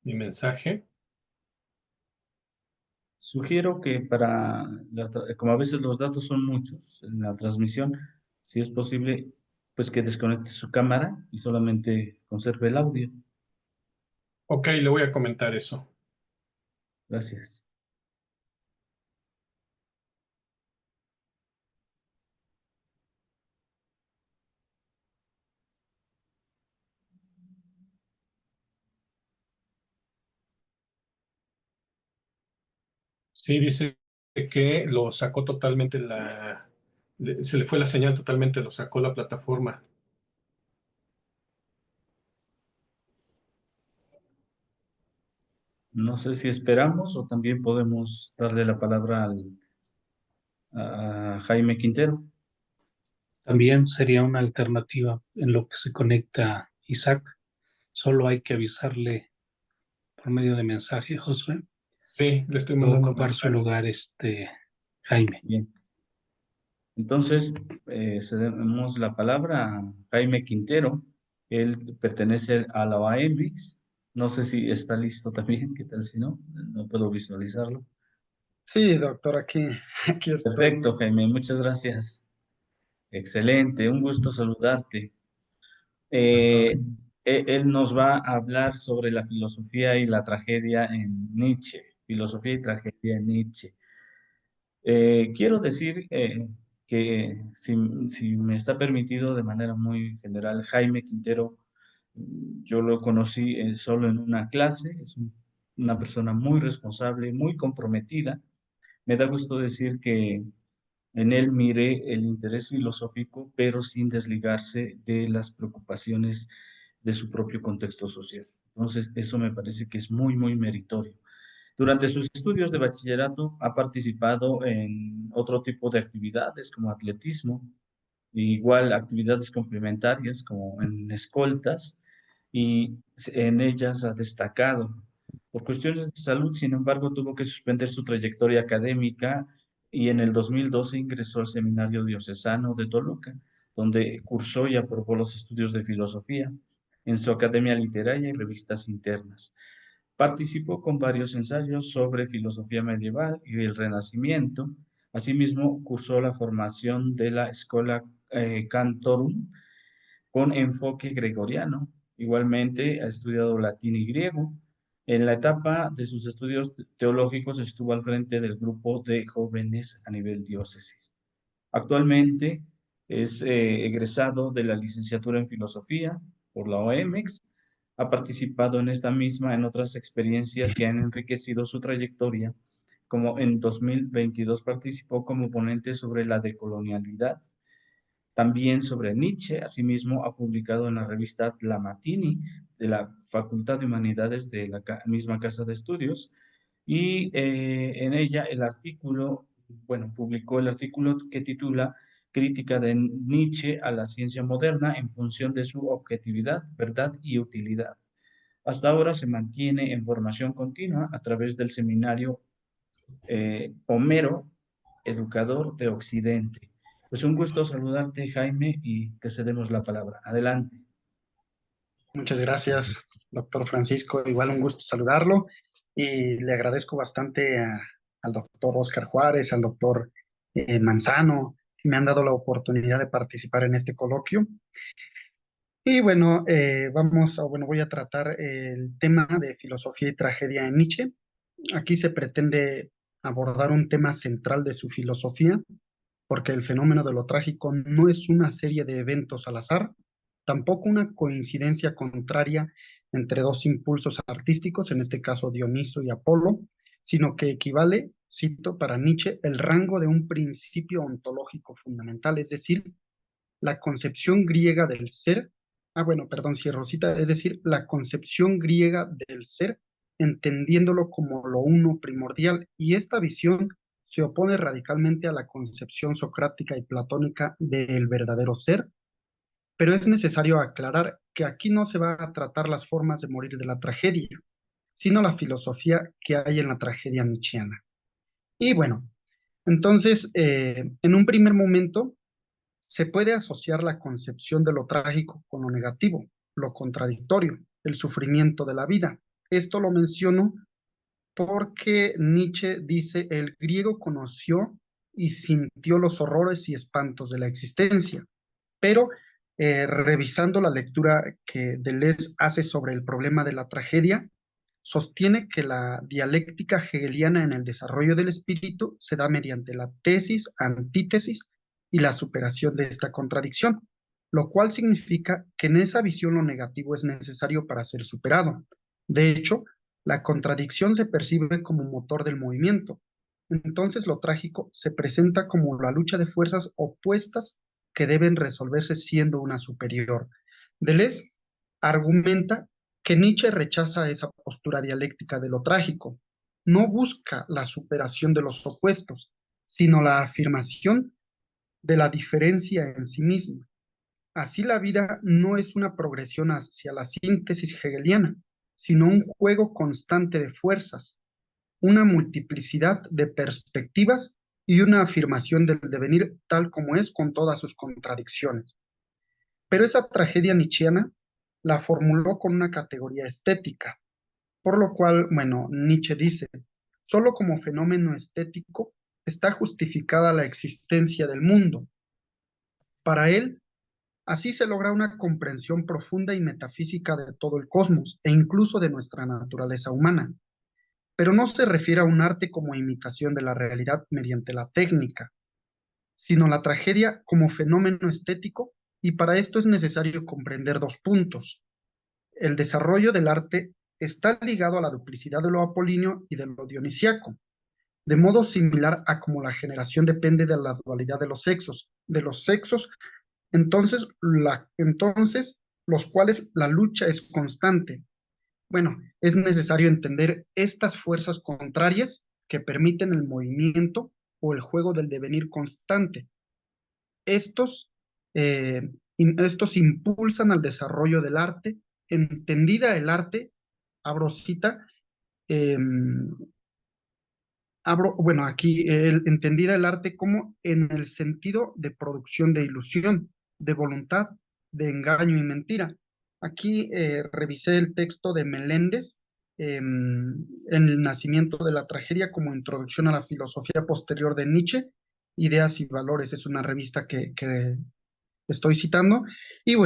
mensaje. Sugiero que como a veces los datos son muchos en la transmisión, si es posible, pues que desconecte su cámara y solamente conserve el audio. Ok, le voy a comentar eso. Gracias. Sí, dice que lo sacó totalmente se le fue la señal totalmente, lo sacó la plataforma. No sé si esperamos o también podemos darle la palabra a Jaime Quintero. También sería una alternativa en lo que se conecta Isaac. Solo hay que avisarle por medio de mensaje, Josué, Sí, le estoy va a mandando ocupar su mensaje. lugar Jaime. Bien. Entonces, cedemos la palabra a Jaime Quintero. Él pertenece a la OAMX. No sé si está listo también, ¿qué tal si no? No puedo visualizarlo. Sí, doctor, aquí estoy. Perfecto, Jaime, muchas gracias. Excelente, un gusto saludarte. Eh, él nos va a hablar sobre la filosofía y la tragedia en Nietzsche, filosofía y tragedia en Nietzsche. Quiero decir que si me está permitido de manera muy general, Jaime Quintero, yo lo conocí solo en una clase, es una persona muy responsable, muy comprometida. Me da gusto decir que en él miré el interés filosófico, pero sin desligarse de las preocupaciones de su propio contexto social. Entonces, eso me parece que es muy, muy meritorio. Durante sus estudios de bachillerato ha participado en otro tipo de actividades como atletismo, e igual actividades complementarias como en escoltas, y en ellas ha destacado. Por cuestiones de salud, sin embargo, tuvo que suspender su trayectoria académica y en el 2012 ingresó al Seminario Diocesano de Toluca, donde cursó y aprobó los estudios de filosofía en su academia literaria y revistas internas. Participó con varios ensayos sobre filosofía medieval y el Renacimiento. Asimismo, cursó la formación de la Schola Cantorum con enfoque gregoriano. Igualmente, ha estudiado latín y griego. En la etapa de sus estudios teológicos estuvo al frente del grupo de jóvenes a nivel diócesis. Actualmente es egresado de la licenciatura en filosofía por la OMX. Ha participado en esta misma en otras experiencias que han enriquecido su trayectoria como en 2022 participó como ponente sobre la decolonialidad. También sobre Nietzsche, asimismo ha publicado en la revista La Matini de la Facultad de Humanidades de la misma Casa de Estudios, y en ella publicó el artículo que titula Crítica de Nietzsche a la ciencia moderna en función de su objetividad, verdad y utilidad. Hasta ahora se mantiene en formación continua a través del seminario Homero, Educador de Occidente. Pues un gusto saludarte, Jaime, y te cedemos la palabra. Adelante. Muchas gracias, doctor Francisco. Igual un gusto saludarlo y le agradezco bastante al doctor Oscar Juárez, al doctor Manzano, que me han dado la oportunidad de participar en este coloquio. Y bueno, voy a tratar el tema de filosofía y tragedia en Nietzsche. Aquí se pretende abordar un tema central de su filosofía, porque el fenómeno de lo trágico no es una serie de eventos al azar, tampoco una coincidencia contraria entre dos impulsos artísticos, en este caso Dioniso y Apolo, sino que equivale, cito para Nietzsche, el rango de un principio ontológico fundamental, es decir, la concepción griega del ser, cierro cita, es decir, la concepción griega del ser, entendiéndolo como lo uno primordial, y esta visión se opone radicalmente a la concepción socrática y platónica del verdadero ser, pero es necesario aclarar que aquí no se va a tratar las formas de morir de la tragedia, sino la filosofía que hay en la tragedia nietzscheana. Y bueno, entonces, en un primer momento, se puede asociar la concepción de lo trágico con lo negativo, lo contradictorio, el sufrimiento de la vida. Esto lo menciono porque Nietzsche dice, el griego conoció y sintió los horrores y espantos de la existencia, pero revisando la lectura que Deleuze hace sobre el problema de la tragedia, sostiene que la dialéctica hegeliana en el desarrollo del espíritu se da mediante la tesis, antítesis y la superación de esta contradicción, lo cual significa que en esa visión lo negativo es necesario para ser superado. De hecho, la contradicción se percibe como motor del movimiento. Entonces lo trágico se presenta como la lucha de fuerzas opuestas que deben resolverse siendo una superior. Deleuze argumenta que Nietzsche rechaza esa postura dialéctica de lo trágico. No busca la superación de los opuestos, sino la afirmación de la diferencia en sí misma. Así la vida no es una progresión hacia la síntesis hegeliana, sino un juego constante de fuerzas, una multiplicidad de perspectivas y una afirmación del devenir tal como es con todas sus contradicciones. Pero esa tragedia nietzscheana la formuló con una categoría estética, por lo cual, Nietzsche dice, solo como fenómeno estético está justificada la existencia del mundo. Para él, así se logra una comprensión profunda y metafísica de todo el cosmos e incluso de nuestra naturaleza humana. Pero no se refiere a un arte como imitación de la realidad mediante la técnica, sino la tragedia como fenómeno estético, y para esto es necesario comprender dos puntos. El desarrollo del arte está ligado a la duplicidad de lo apolíneo y de lo dionisiaco, de modo similar a como la generación depende de la dualidad de los sexos, entonces los cuales la lucha es constante. Es necesario entender estas fuerzas contrarias que permiten el movimiento o el juego del devenir constante. Estos impulsan al desarrollo del arte, entendida el arte, abro cita, entendida el arte como en el sentido de producción de ilusión, de voluntad, de engaño y mentira. Aquí revisé el texto de Meléndez en el nacimiento de la tragedia como introducción a la filosofía posterior de Nietzsche, Ideas y Valores, es una revista que estoy citando. Y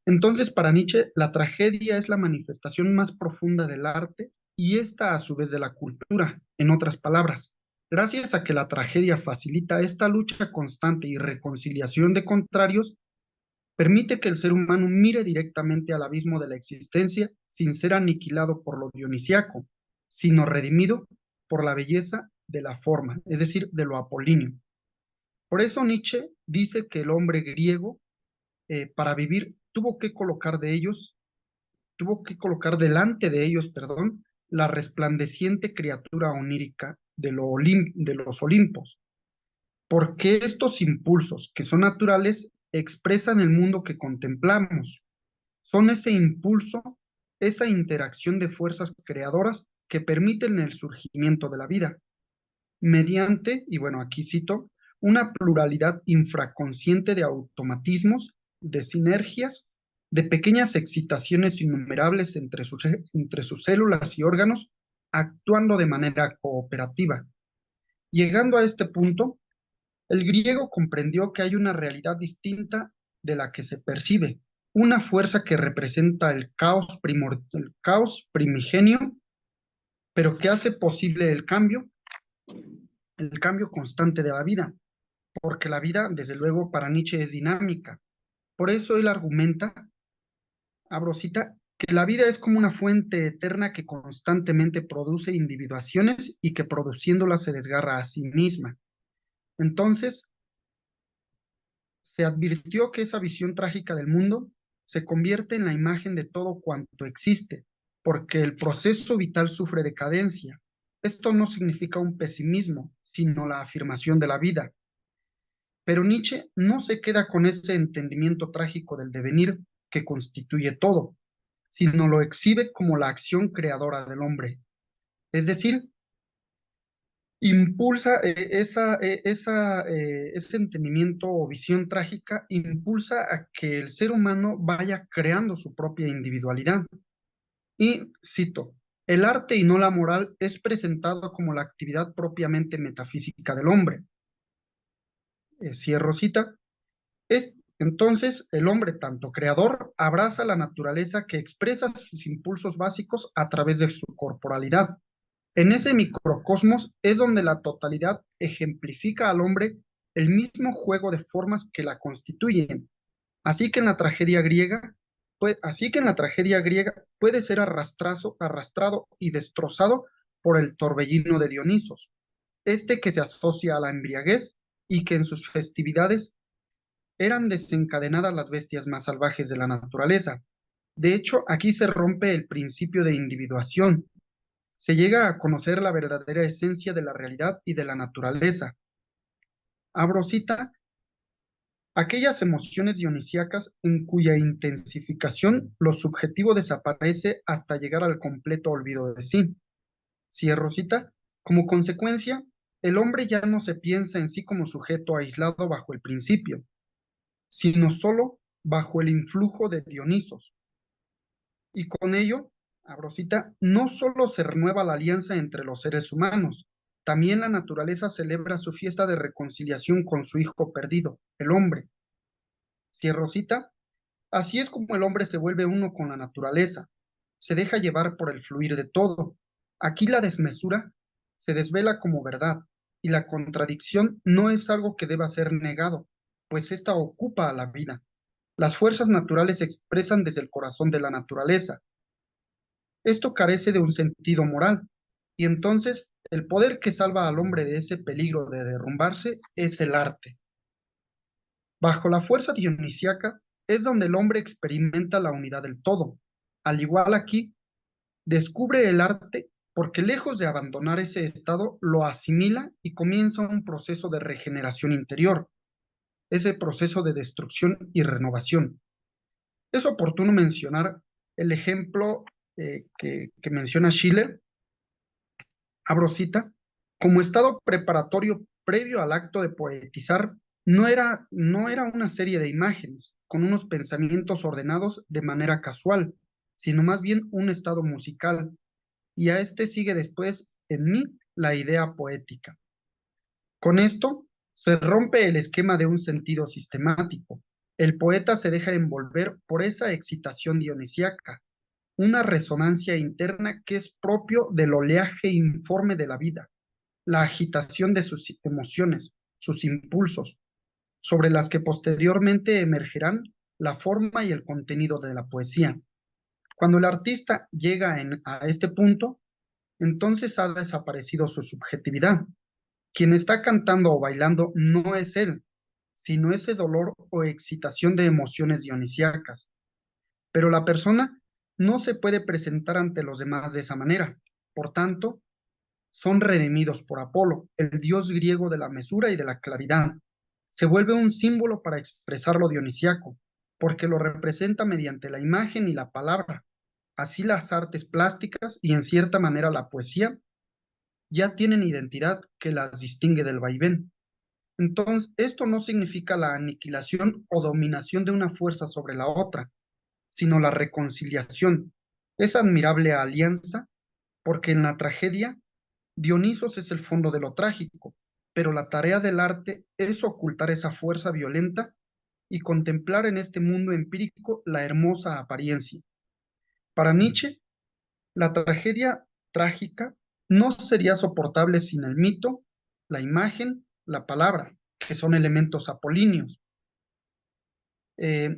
entonces para Nietzsche la tragedia es la manifestación más profunda del arte y esta a su vez de la cultura. En otras palabras, gracias a que la tragedia facilita esta lucha constante y reconciliación de contrarios, permite que el ser humano mire directamente al abismo de la existencia sin ser aniquilado por lo dionisiaco, sino redimido por la belleza de la forma, es decir, de lo apolíneo. Por eso Nietzsche dice que el hombre griego, para vivir, tuvo que colocar delante de ellos, perdón, la resplandeciente criatura onírica de los Olimpos, porque estos impulsos, que son naturales, expresan el mundo que contemplamos. Son ese impulso, esa interacción de fuerzas creadoras que permiten el surgimiento de la vida, mediante, y bueno, aquí cito, una pluralidad infraconsciente de automatismos, de sinergias, de pequeñas excitaciones innumerables entre sus células y órganos, actuando de manera cooperativa. Llegando a este punto, el griego comprendió que hay una realidad distinta de la que se percibe, una fuerza que representa el caos primigenio, pero que hace posible el cambio constante de la vida, porque la vida, desde luego, para Nietzsche es dinámica. Por eso él argumenta, abro cita, que la vida es como una fuente eterna que constantemente produce individuaciones y que produciéndolas se desgarra a sí misma. Entonces, se advirtió que esa visión trágica del mundo se convierte en la imagen de todo cuanto existe, porque el proceso vital sufre decadencia. Esto no significa un pesimismo, sino la afirmación de la vida. Pero Nietzsche no se queda con ese entendimiento trágico del devenir que constituye todo, sino lo exhibe como la acción creadora del hombre. Es decir, impulsa ese entendimiento o visión trágica, impulsa a que el ser humano vaya creando su propia individualidad. Y cito, el arte y no la moral es presentado como la actividad propiamente metafísica del hombre. Cierro cita. Entonces, el hombre, tanto creador, abraza la naturaleza que expresa sus impulsos básicos a través de su corporalidad. En ese microcosmos es donde la totalidad ejemplifica al hombre el mismo juego de formas que la constituyen. Así que en la tragedia griega puede ser arrastrado y destrozado por el torbellino de Dionisos, este que se asocia a la embriaguez y que en sus festividades eran desencadenadas las bestias más salvajes de la naturaleza. De hecho, aquí se rompe el principio de individuación. Se llega a conocer la verdadera esencia de la realidad y de la naturaleza. Abro cita, aquellas emociones dionisíacas en cuya intensificación lo subjetivo desaparece hasta llegar al completo olvido de sí. Cierro cita, como consecuencia, el hombre ya no se piensa en sí como sujeto aislado bajo el principio, sino solo bajo el influjo de Dionisos. Y con ello, abro cita, no solo se renueva la alianza entre los seres humanos, también la naturaleza celebra su fiesta de reconciliación con su hijo perdido, el hombre. Cierro cita, así es como el hombre se vuelve uno con la naturaleza, se deja llevar por el fluir de todo. Aquí la desmesura se desvela como verdad, y la contradicción no es algo que deba ser negado, pues ésta ocupa a la vida. Las fuerzas naturales se expresan desde el corazón de la naturaleza. Esto carece de un sentido moral, y entonces el poder que salva al hombre de ese peligro de derrumbarse es el arte. Bajo la fuerza dionisíaca es donde el hombre experimenta la unidad del todo. Al igual aquí, descubre el arte porque lejos de abandonar ese estado, lo asimila y comienza un proceso de regeneración interior, ese proceso de destrucción y renovación. Es oportuno mencionar el ejemplo que menciona Schiller, abro cita, como estado preparatorio previo al acto de poetizar, no era una serie de imágenes con unos pensamientos ordenados de manera casual, sino más bien un estado musical, y a este sigue después en mí la idea poética. Con esto se rompe el esquema de un sentido sistemático. El poeta se deja envolver por esa excitación dionisíaca, una resonancia interna que es propio del oleaje informe de la vida, la agitación de sus emociones, sus impulsos, sobre las que posteriormente emergerán la forma y el contenido de la poesía. Cuando el artista llega a este punto, entonces ha desaparecido su subjetividad. Quien está cantando o bailando no es él, sino ese dolor o excitación de emociones dionisíacas. Pero la persona no se puede presentar ante los demás de esa manera. Por tanto, son redimidos por Apolo, el dios griego de la mesura y de la claridad. Se vuelve un símbolo para expresar lo dionisíaco, porque lo representa mediante la imagen y la palabra. Así las artes plásticas y en cierta manera la poesía ya tienen identidad que las distingue del vaivén. Entonces, esto no significa la aniquilación o dominación de una fuerza sobre la otra, sino la reconciliación. Es admirable alianza porque en la tragedia Dionisos es el fondo de lo trágico, pero la tarea del arte es ocultar esa fuerza violenta y contemplar en este mundo empírico la hermosa apariencia. Para Nietzsche, la tragedia trágica no sería soportable sin el mito, la imagen, la palabra, que son elementos apolíneos. Eh,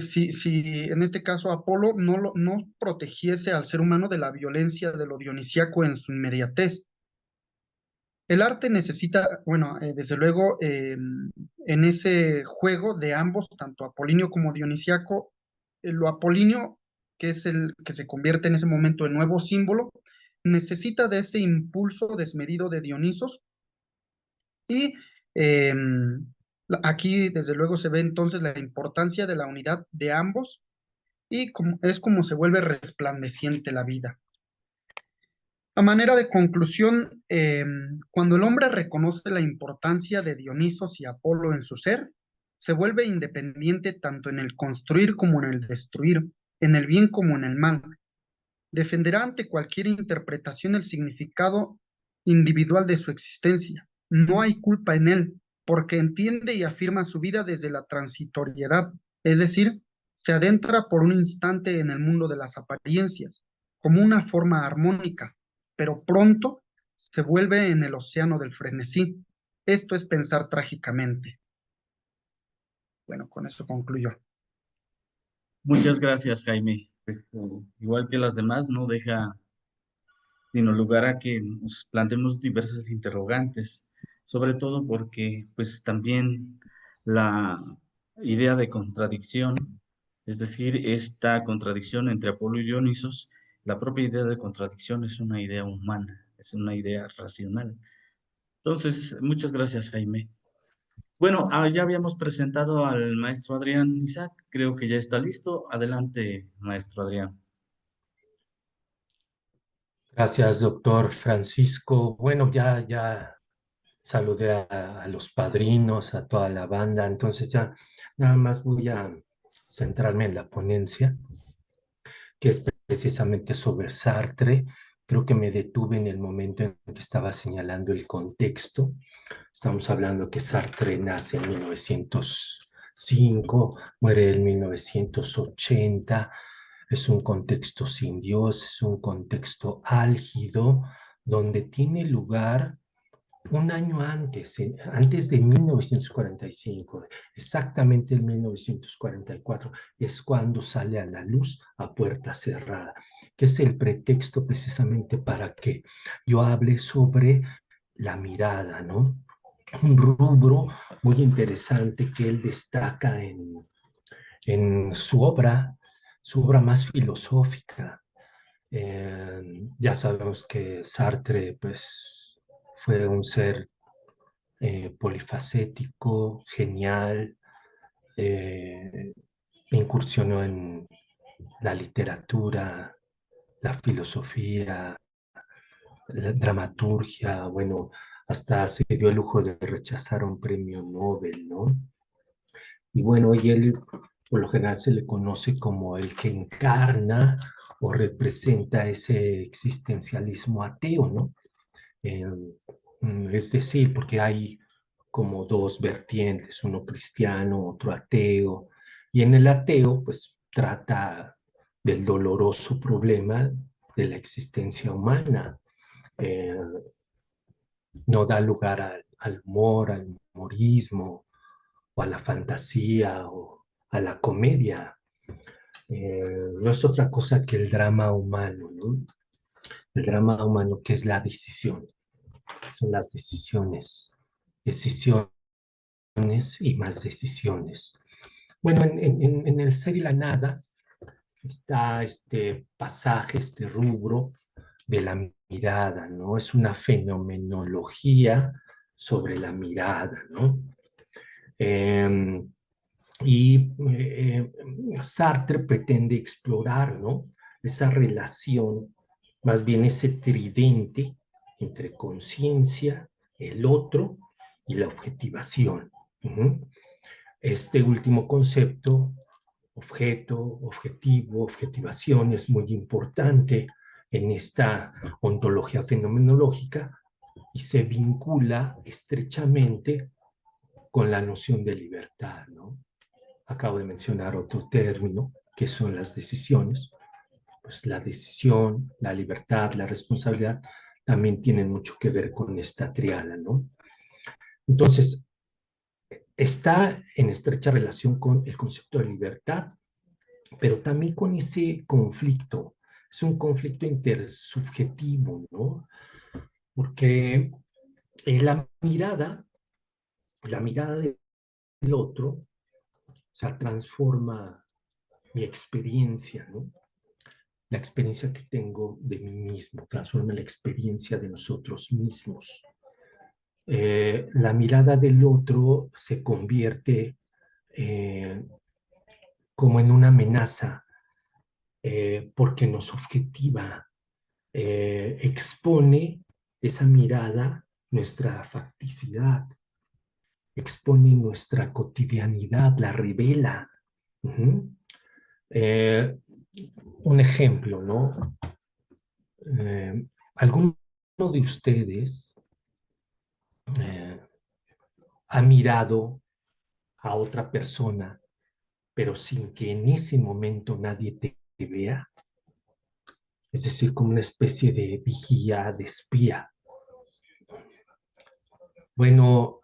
si en este caso Apolo no protegiese al ser humano de la violencia de lo dionisíaco en su inmediatez. El arte necesita, bueno, desde luego, en ese juego de ambos, tanto apolíneo como dionisíaco, lo apolíneo, que es el que se convierte en ese momento en nuevo símbolo, necesita de ese impulso desmedido de Dionisos y eh, aquí, desde luego, se ve entonces la importancia de la unidad de ambos y es como se vuelve resplandeciente la vida. A manera de conclusión, cuando el hombre reconoce la importancia de Dionisos y Apolo en su ser, se vuelve independiente tanto en el construir como en el destruir, en el bien como en el mal. Defenderá ante cualquier interpretación el significado individual de su existencia. No hay culpa en él, porque entiende y afirma su vida desde la transitoriedad, es decir, se adentra por un instante en el mundo de las apariencias, como una forma armónica, pero pronto se vuelve en el océano del frenesí. Esto es pensar trágicamente. Bueno, con eso concluyo. Muchas gracias, Jaime. Igual que las demás, no deja sino lugar a que nos planteemos diversas interrogantes, sobre todo porque pues también la idea de contradicción, es decir, esta contradicción entre Apolo y Dionisos, la propia idea de contradicción es una idea humana, es una idea racional. Entonces, muchas gracias, Jaime. Bueno, ya habíamos presentado al maestro Adrián Isaac, creo que ya está listo. Adelante, maestro Adrián. Gracias, doctor Francisco. Bueno, ya saludé a los padrinos, a toda la banda, entonces ya nada más voy a centrarme en la ponencia, que es precisamente sobre Sartre. Creo que me detuve en el momento en que estaba señalando el contexto. Estamos hablando que Sartre nace en 1905, muere en 1980. Es un contexto sin Dios, es un contexto álgido, donde tiene lugar un año antes de 1945, exactamente en 1944, es cuando sale a la luz A Puerta Cerrada, que es el pretexto precisamente para que yo hable sobre la mirada, ¿no? Un rubro muy interesante que él destaca en su obra más filosófica. Ya sabemos que Sartre, pues, fue un ser polifacético, genial, incursionó en la literatura, la filosofía, la dramaturgia, bueno, hasta se dio el lujo de rechazar un premio Nobel, ¿no? Y bueno, y él por lo general se le conoce como el que encarna o representa ese existencialismo ateo, ¿no? Eh, es decir, porque hay como dos vertientes, uno cristiano, otro ateo, y en el ateo pues trata del doloroso problema de la existencia humana. Eh, no da lugar al humor, al humorismo, o a la fantasía, o a la comedia. no es otra cosa que el drama humano, ¿no? El drama humano, que es la decisión, que son las decisiones, decisiones y más decisiones. Bueno, en el ser y la nada está este pasaje, este rubro de la mirada, ¿no? Es una fenomenología sobre la mirada, ¿no? Eh, y Sartre pretende explorar, ¿no? Esa relación, más bien ese tridente entre conciencia, el otro y la objetivación. Este último concepto, objeto, objetivo, objetivación, es muy importante en esta ontología fenomenológica y se vincula estrechamente con la noción de libertad, ¿no? Acabo de mencionar otro término, que son las decisiones. Pues la decisión, la libertad, la responsabilidad también tienen mucho que ver con esta triada, ¿no? Entonces, está en estrecha relación con el concepto de libertad, pero también con ese conflicto. Es un conflicto intersubjetivo, ¿no? Porque la mirada del otro, o sea, transforma mi experiencia, ¿no? La experiencia que tengo de mí mismo, transforma la experiencia de nosotros mismos. La mirada del otro se convierte como en una amenaza porque nos objetiva, expone esa mirada nuestra facticidad, expone nuestra cotidianidad, la revela. Uh-huh. Un ejemplo, ¿no? ¿Alguno de ustedes ha mirado a otra persona, pero sin que en ese momento nadie te vea? Es decir, como una especie de vigía, de espía. Bueno,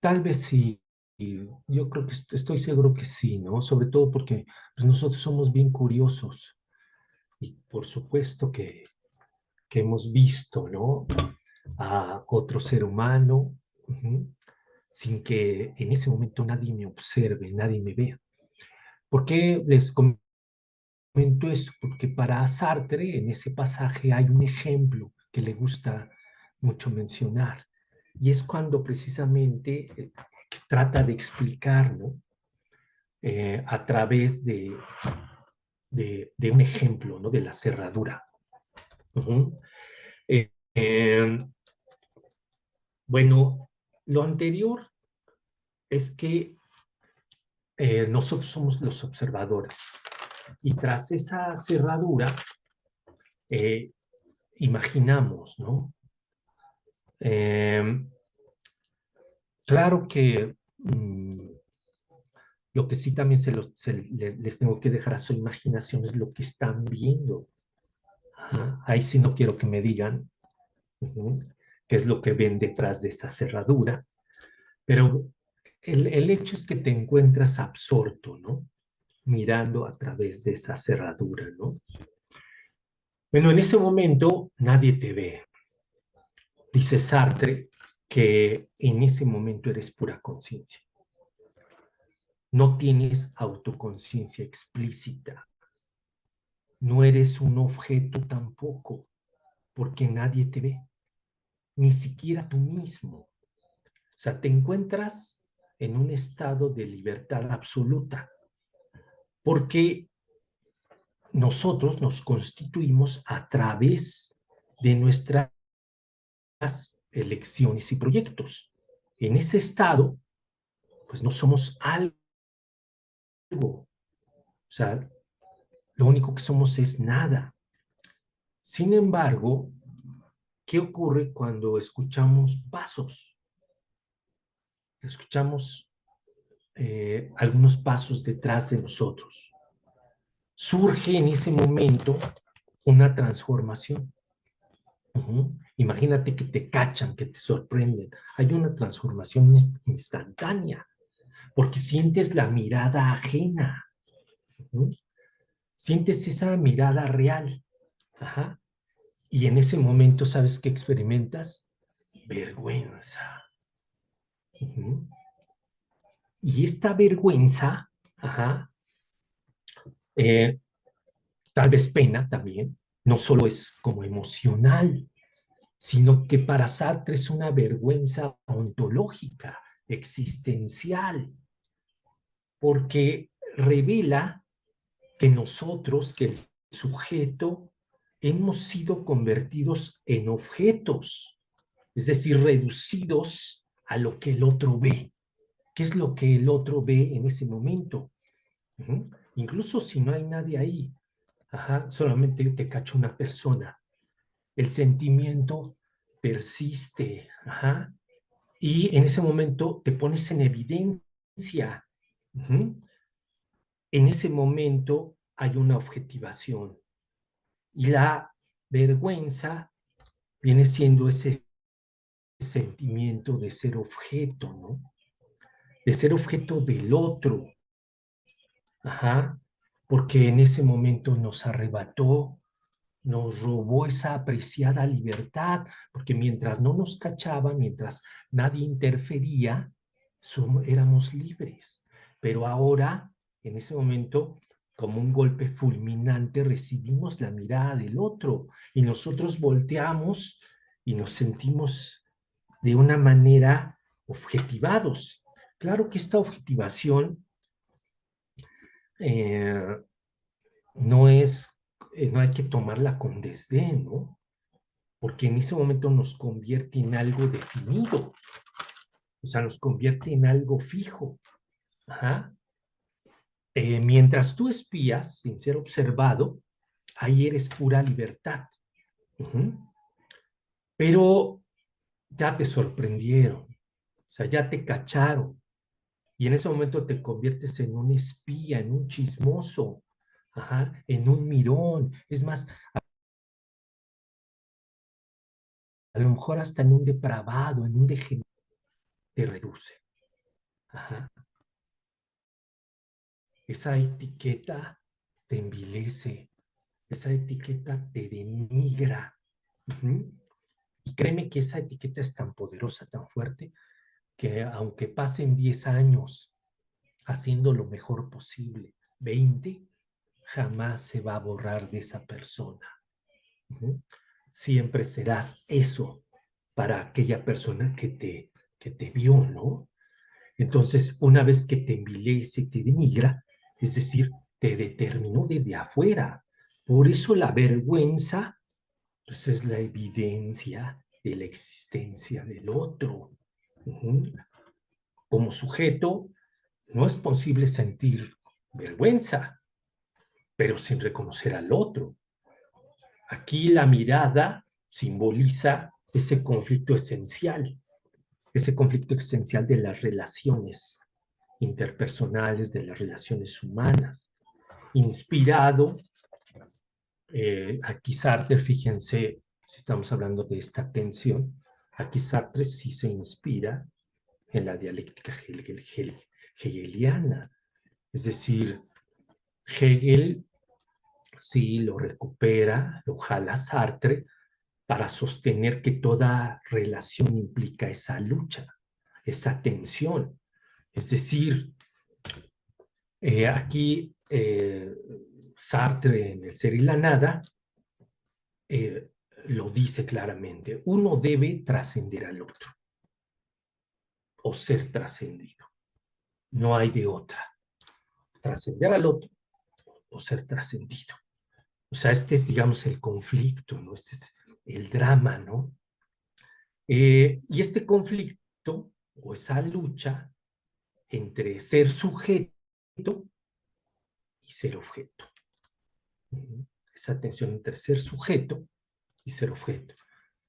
tal vez sí. Yo creo que estoy seguro que sí, ¿no? Sobre todo porque pues, nosotros somos bien curiosos. Y por supuesto que hemos visto, ¿no? A otro ser humano, sin que en ese momento nadie me observe, nadie me vea. ¿Por qué les comento esto? Porque para Sartre en ese pasaje hay un ejemplo que le gusta mucho mencionar, y es cuando precisamente trata de explicar, ¿no? A través de un ejemplo, ¿no? De la cerradura. Bueno, lo anterior es que nosotros somos los observadores y tras esa cerradura imaginamos, ¿no? Claro que lo que sí también les tengo que dejar a su imaginación es lo que están viendo. Ahí sí no quiero que me digan qué es lo que ven detrás de esa cerradura, pero el hecho es que te encuentras absorto, ¿no? Mirando a través de esa cerradura, ¿no? Bueno, en ese momento nadie te ve. Dice Sartre que en ese momento eres pura conciencia. No tienes autoconciencia explícita. No eres un objeto tampoco, porque nadie te ve, ni siquiera tú mismo. O sea, te encuentras en un estado de libertad absoluta, porque nosotros nos constituimos a través de nuestras elecciones y proyectos. En ese estado, pues no somos algo. O sea, lo único que somos es nada. Sin embargo, ¿qué ocurre cuando escuchamos pasos? Escuchamos algunos pasos detrás de nosotros. Surge en ese momento una transformación. Imagínate que te cachan, que te sorprenden. Hay una transformación instantánea, porque sientes la mirada ajena. Ujú. Sientes esa mirada real. Ajá. Y en ese momento, ¿sabes qué experimentas? Vergüenza. Ujú. Y esta vergüenza, ajá, eh, tal vez pena también, no solo es como emocional, sino que para Sartre es una vergüenza ontológica, existencial, porque revela que nosotros, que el sujeto, hemos sido convertidos en objetos, es decir, reducidos a lo que el otro ve. ¿Qué es lo que el otro ve en ese momento? Uh-huh. Incluso si no hay nadie ahí, ajá, solamente te cacha una persona. El sentimiento persiste, ajá, y en ese momento te pones en evidencia. Uh-huh. En ese momento hay una objetivación. Y la vergüenza viene siendo ese sentimiento de ser objeto, ¿no? De ser objeto del otro. Ajá. Porque en ese momento nos arrebató, nos robó esa apreciada libertad, porque mientras no nos cachaban, mientras nadie interfería, éramos libres. Pero ahora, en ese momento, como un golpe fulminante, recibimos la mirada del otro y nosotros volteamos y nos sentimos de una manera objetivados. Claro que esta objetivación eh, no es, no hay que tomarla con desdén, ¿no? Porque en ese momento nos convierte en algo definido, o sea, nos convierte en algo fijo. Ajá. Mientras tú espías sin ser observado, ahí eres pura libertad. Uh-huh. Pero ya te sorprendieron, o sea, ya te cacharon, y en ese momento te conviertes en un espía, en un chismoso, ajá, en un mirón. Es más, a lo mejor hasta en un depravado, en un degenerado, te reduce. Ajá. Esa etiqueta te envilece, esa etiqueta te denigra. Uh-huh. Y créeme que esa etiqueta es tan poderosa, tan fuerte, que aunque pasen 10 años haciendo lo mejor posible, 20, jamás se va a borrar de esa persona. Uh-huh. Siempre serás eso para aquella persona que te vio, ¿no? Entonces, una vez que te envilece, te denigra, es decir, te determinó desde afuera. Por eso la vergüenza, pues, es la evidencia de la existencia del otro. Uh-huh. Como sujeto, no es posible sentir vergüenza, pero sin reconocer al otro. Aquí la mirada simboliza ese conflicto esencial de las relaciones interpersonales, de las relaciones humanas, inspirado, aquí Sartre, fíjense, si estamos hablando de esta tensión, aquí Sartre sí se inspira en la dialéctica hegeliana, es decir, Hegel sí lo recupera, lo jala Sartre para sostener que toda relación implica esa lucha, esa tensión. Es decir, aquí Sartre en El ser y la nada lo dice claramente. Uno debe trascender al otro o ser trascendido. No hay de otra. Trascender al otro o ser trascendido. O sea, este es, digamos, el conflicto, ¿no? Este es el drama, ¿no? Y este conflicto o esa lucha entre ser sujeto y ser objeto. Esa tensión entre ser sujeto y ser objeto.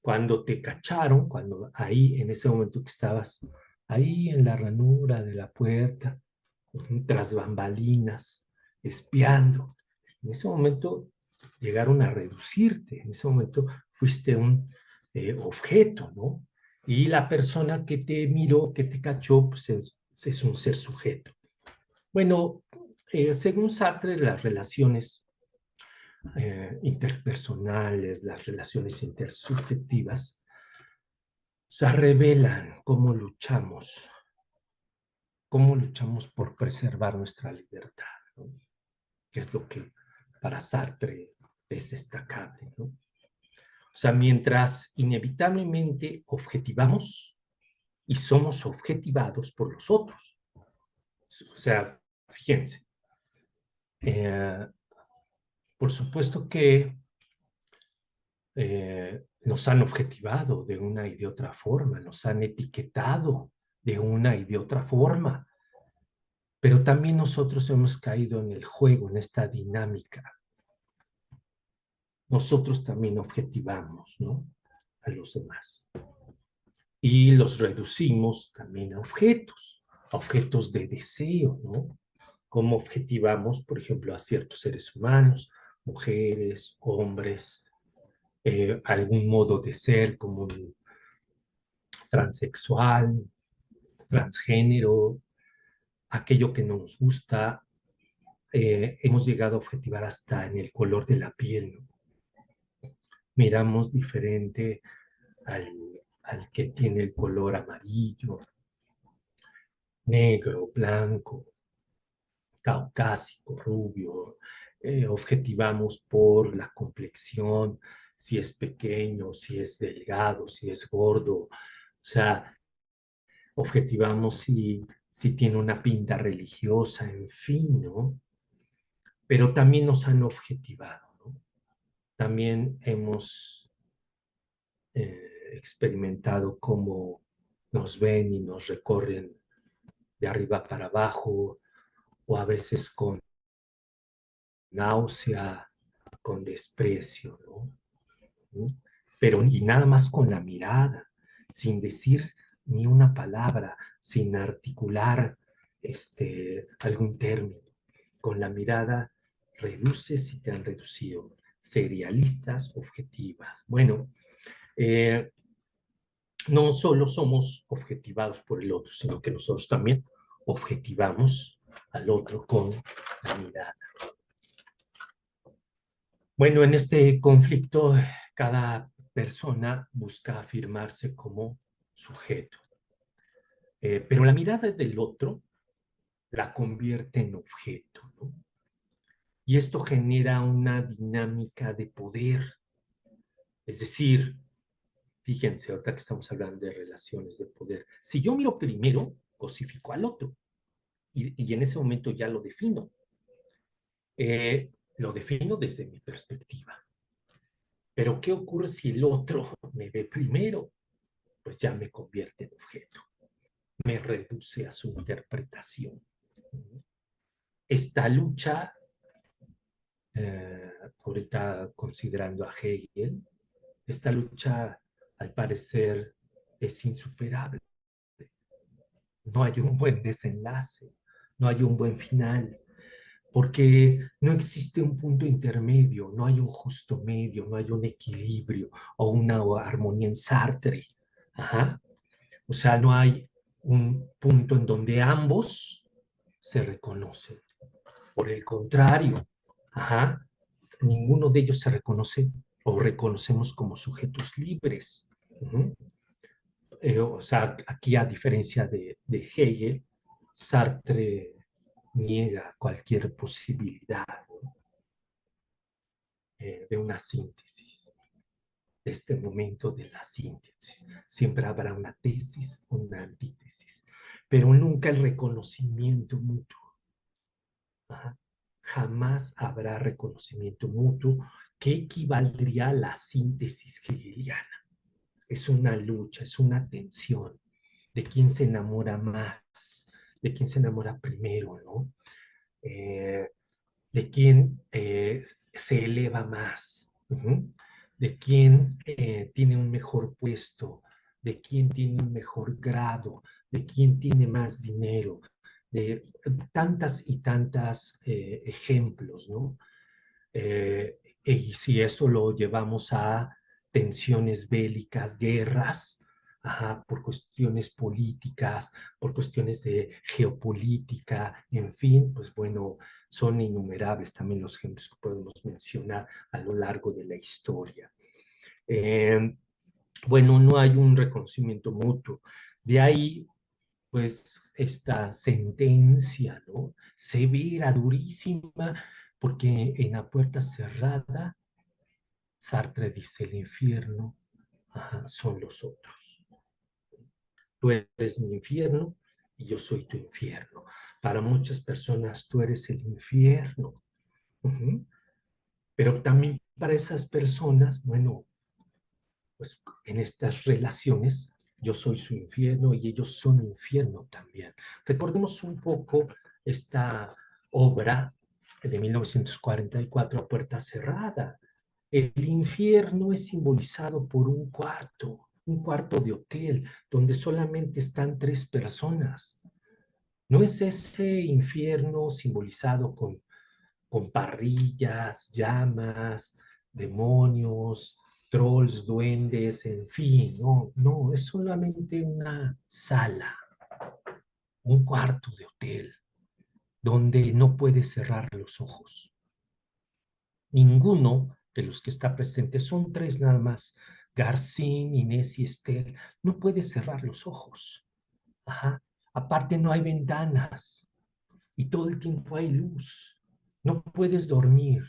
Cuando te cacharon, cuando ahí, en ese momento que estabas ahí en la ranura de la puerta, tras bambalinas, espiando, en ese momento llegaron a reducirte, en ese momento fuiste un objeto, ¿no? Y la persona que te miró, que te cachó, pues es un ser sujeto. Bueno, Según Sartre, las relaciones interpersonales, las relaciones intersubjetivas, se revelan cómo luchamos por preservar nuestra libertad, ¿no? Que es lo que para Sartre es destacable, ¿no? O sea, mientras inevitablemente objetivamos y somos objetivados por los otros. O sea, fíjense, por supuesto que nos han objetivado de una y de otra forma, nos han etiquetado de una y de otra forma, pero también nosotros hemos caído en el juego, en esta dinámica. Nosotros también objetivamos, ¿no?, a los demás. Y los reducimos también a objetos de deseo, ¿no? Como objetivamos, por ejemplo, a ciertos seres humanos, mujeres, hombres, algún modo de ser como un transexual, transgénero, aquello que no nos gusta, hemos llegado a objetivar hasta en el color de la piel, ¿no? Miramos diferente al que tiene el color amarillo, negro, blanco, caucásico, rubio. Objetivamos por la complexión, si es pequeño, si es delgado, si es gordo. O sea, objetivamos si tiene una pinta religiosa, en fin, ¿no? Pero también nos han objetivado, ¿no? También hemos experimentado cómo nos ven y nos recorren de arriba para abajo, o a veces con náusea, con desprecio, ¿no? Pero y nada más con la mirada, sin decir ni una palabra, sin articular algún término. Con la mirada reduces y te han reducido. Serializas, objetivas. Bueno, no solo somos objetivados por el otro, sino que nosotros también objetivamos al otro con la mirada. Bueno, en este conflicto, cada persona busca afirmarse como sujeto, pero la mirada del otro la convierte en objeto, ¿no? Y esto genera una dinámica de poder. Es decir, fíjense, ahorita que estamos hablando de relaciones de poder, si yo miro primero, cosifico al otro, y en ese momento ya lo defino. Lo defino desde mi perspectiva. Pero ¿qué ocurre si el otro me ve primero? Pues ya me convierte en objeto, me reduce a su interpretación. Esta lucha, ahorita considerando a Hegel, esta lucha al parecer es insuperable. No hay un buen desenlace, no hay un buen final, porque no existe un punto intermedio, no hay un justo medio, no hay un equilibrio o una armonía en Sartre. Ajá. O sea, no hay un punto en donde ambos se reconocen. Por el contrario, ajá, ninguno de ellos se reconoce o reconocemos como sujetos libres. O sea, aquí a diferencia de Hegel, Sartre niega cualquier posibilidad, ¿no?, de una síntesis, de este momento de la síntesis. Siempre habrá una tesis, una antítesis, pero nunca el reconocimiento mutuo. Ajá. Jamás habrá reconocimiento mutuo que equivaldría a la síntesis hegeliana. Es una lucha, es una tensión de quién se enamora más, de quién se enamora primero, ¿no? De quién se eleva más, de quién tiene un mejor puesto, de quién tiene un mejor grado, de quién tiene más dinero, de tantas y tantas ejemplos, ¿no? Y si eso lo llevamos a tensiones bélicas, guerras, ajá, por cuestiones políticas, por cuestiones de geopolítica, en fin, pues bueno, son innumerables también los ejemplos que podemos mencionar a lo largo de la historia. Bueno, no hay un reconocimiento mutuo. De ahí, pues, esta sentencia, ¿no? Severa, durísima, porque en La Puerta Cerrada, Sartre dice: el infierno, ajá, son los otros. Tú eres mi infierno y yo soy tu infierno. Para muchas personas tú eres el infierno. Uh-huh. Pero también para esas personas, bueno, pues en estas relaciones yo soy su infierno y ellos son infierno también. Recordemos un poco esta obra de 1944, A Puerta Cerrada. El infierno es simbolizado por un cuarto de hotel, donde solamente están 3 personas. ¿No es ese infierno simbolizado con parrillas, llamas, demonios, trolls, duendes, en fin? No, no, es solamente una sala, un cuarto de hotel, donde no puedes cerrar los ojos. Ninguno de los que está presente, son 3 nada más, Garcín, Inés y Esther, no puedes cerrar los ojos. Ajá. Aparte no hay ventanas y todo el tiempo hay luz. No puedes dormir.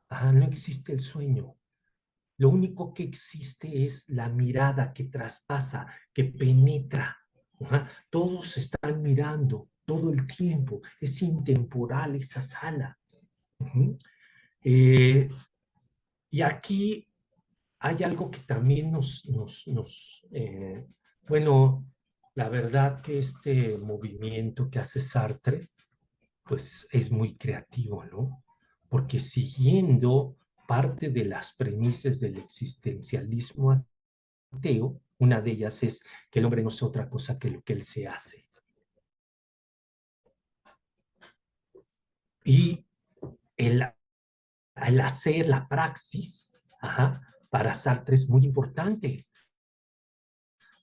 Ajá, no existe el sueño. Lo único que existe es la mirada que traspasa, que penetra. Ajá. Todos están mirando todo el tiempo. Es intemporal esa sala. Uh-huh. Y aquí hay algo que también bueno, la verdad que este movimiento que hace Sartre, pues es muy creativo, ¿no? Porque siguiendo parte de las premisas del existencialismo ateo, una de ellas es que el hombre no es otra cosa que lo que él se hace. Y el hacer, la praxis, ajá, para Sartre es muy importante,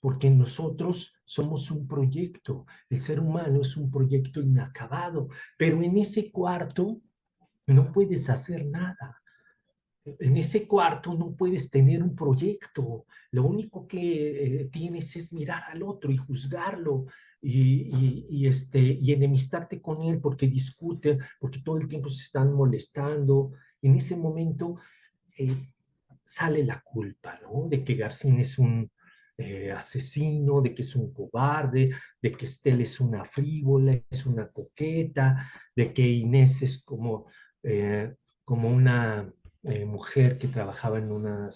porque nosotros somos un proyecto, el ser humano es un proyecto inacabado, pero en ese cuarto no puedes hacer nada. En ese cuarto no puedes tener un proyecto. Lo único que tienes es mirar al otro y juzgarlo y enemistarte con él porque discuten, porque todo el tiempo se están molestando. En ese momento sale la culpa, ¿no? De que Garcín es un asesino, de que es un cobarde, de que Estel es una frívola, es una coqueta, de que Inés es como una mujer que trabajaba en una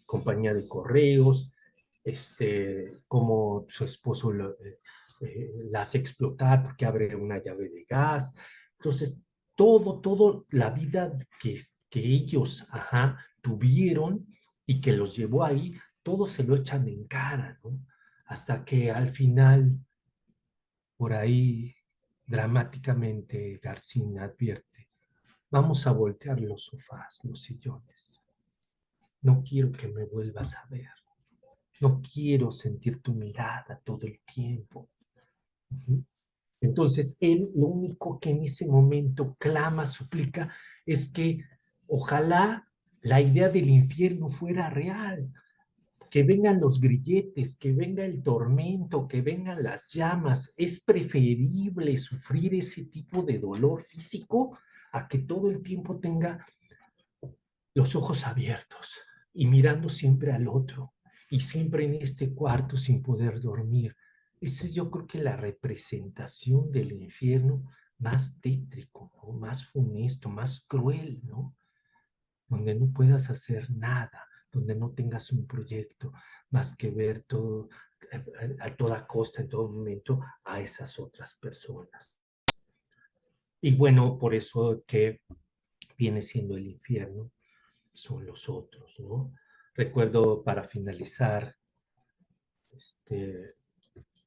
compañía de correos, como su esposo la hace explotar porque abre una llave de gas. Entonces, todo, la vida que ellos, ajá, tuvieron y que los llevó ahí, todo se lo echan en cara, ¿no? Hasta que al final, por ahí, dramáticamente, Garcín advierte: vamos a voltear los sofás, los sillones. No quiero que me vuelvas a ver. No quiero sentir tu mirada todo el tiempo. Uh-huh. Entonces, él lo único que en ese momento clama, suplica, es que ojalá la idea del infierno fuera real, que vengan los grilletes, que venga el tormento, que vengan las llamas. Es preferible sufrir ese tipo de dolor físico a que todo el tiempo tenga los ojos abiertos y mirando siempre al otro y siempre en este cuarto sin poder dormir. Esa es, yo creo que, la representación del infierno más tétrico, ¿no? Más funesto, más cruel, ¿no? Donde no puedas hacer nada, donde no tengas un proyecto más que ver todo a toda costa, en todo momento, a esas otras personas. Y bueno, por eso que viene siendo el infierno, son los otros, ¿no? Recuerdo, para finalizar,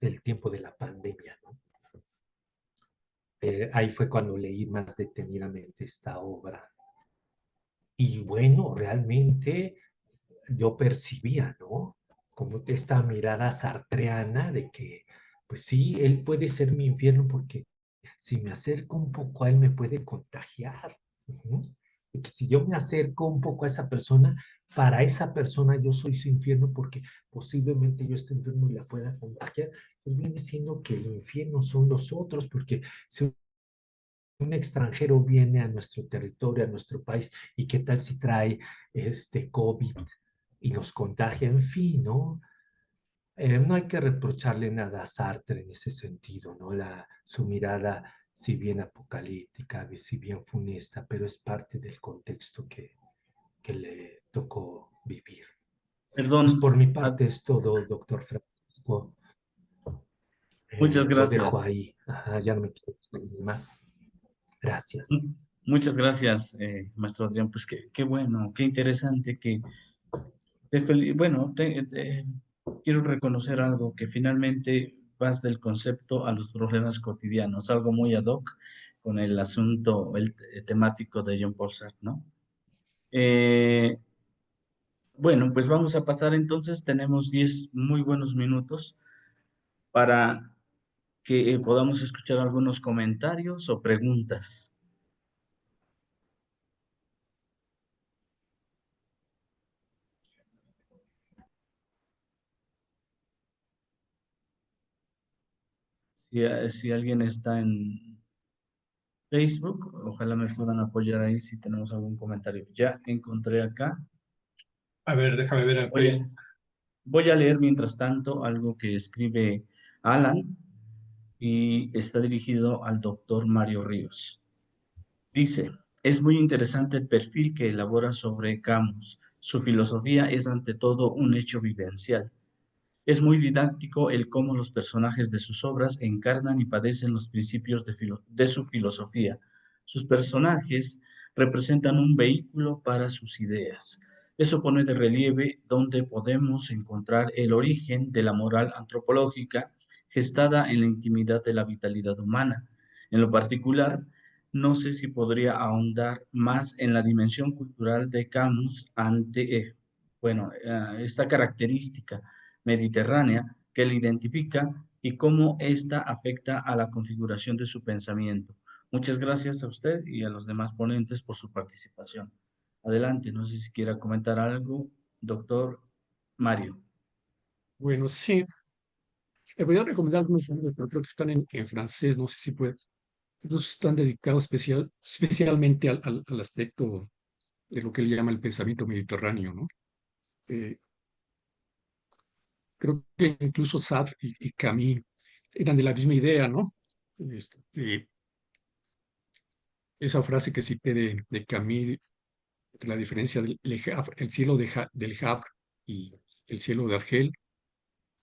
el tiempo de la pandemia, ¿no? Ahí fue cuando leí más detenidamente esta obra. Y bueno, realmente yo percibía, ¿no? como esta mirada sartreana de que, pues sí, él puede ser mi infierno porque si me acerco un poco a él me puede contagiar. Ujú. Y que si yo me acerco un poco a esa persona, para esa persona yo soy su infierno porque posiblemente yo esté enfermo y la pueda contagiar. Pues viene siendo que el infierno son los otros, porque si un extranjero viene a nuestro territorio, a nuestro país, y qué tal si trae este COVID y nos contagia, en fin, ¿no? No hay que reprocharle nada a Sartre en ese sentido, ¿no? Su mirada, si bien apocalíptica, si bien funesta, pero es parte del contexto que le tocó vivir. Pues Perdón. por mi Ah, parte es todo, doctor Francisco. muchas Lo dejo gracias. ahí. Ajá, ya no me quiero extender más. Gracias. Muchas gracias, maestro Adrián. Pues qué bueno, qué interesante que bueno, quiero reconocer algo, que finalmente vas del concepto a los problemas cotidianos, algo muy ad hoc con el asunto, temático de Jean-Paul Sartre, ¿no? Eh, bueno, pues vamos a pasar entonces, tenemos 10 muy buenos minutos para que podamos escuchar algunos comentarios o preguntas. Si alguien está en Facebook, ojalá me puedan apoyar ahí si tenemos algún comentario. Ya encontré acá. A ver, déjame ver en Voy a, Facebook. voy a leer mientras tanto algo que escribe Alan y está dirigido al doctor Mario Ríos. Dice, es muy interesante el perfil que elabora sobre Camus. Su filosofía es ante todo un hecho vivencial. Es muy didáctico el cómo los personajes de sus obras encarnan y padecen los principios de su filosofía. Sus personajes representan un vehículo para sus ideas. Eso pone de relieve donde podemos encontrar el origen de la moral antropológica gestada en la intimidad de la vitalidad humana. En lo particular, no sé si podría ahondar más en la dimensión cultural de Camus ante, esta característica mediterránea que le identifica y cómo ésta afecta a la configuración de su pensamiento. Muchas gracias a usted y a los demás ponentes por su participación. Adelante, no sé si quiera comentar algo, doctor Mario. Bueno, sí, le voy a recomendar algunos libros, pero creo que están en francés, no sé si puede. Incluso están dedicados especialmente al aspecto de lo que él llama el pensamiento mediterráneo, ¿no? Eh, Creo que incluso Sartre y Camus eran de la misma idea, ¿no? Este, esa frase que cité de Camus, de la diferencia del el cielo del Havre y el cielo de Argel,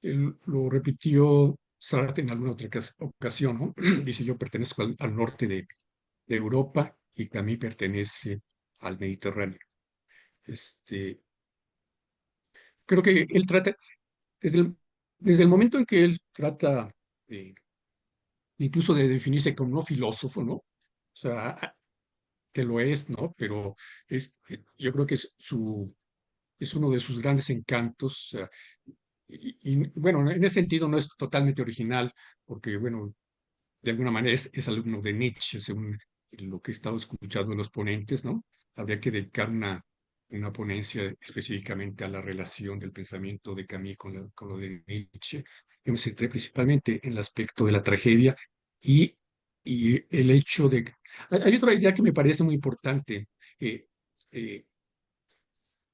él lo repitió Sartre en alguna otra ocasión, ¿no? Dice, yo pertenezco al norte de Europa y Camus pertenece al Mediterráneo. Este, Creo que él trata, desde desde el momento en que él trata de, incluso de definirse como no filósofo, ¿no? O sea, que lo es, ¿no? Pero yo creo que es uno de sus grandes encantos. O sea, bueno, en ese sentido no es totalmente original, porque, bueno, de alguna manera es alumno de Nietzsche, según lo que he estado escuchando de los ponentes, ¿no? Habría que dedicar una ponencia específicamente a la relación del pensamiento de Camus con lo de Nietzsche. Yo me centré principalmente en el aspecto de la tragedia y, y el hecho de... Hay otra idea que me parece muy importante. eh, eh,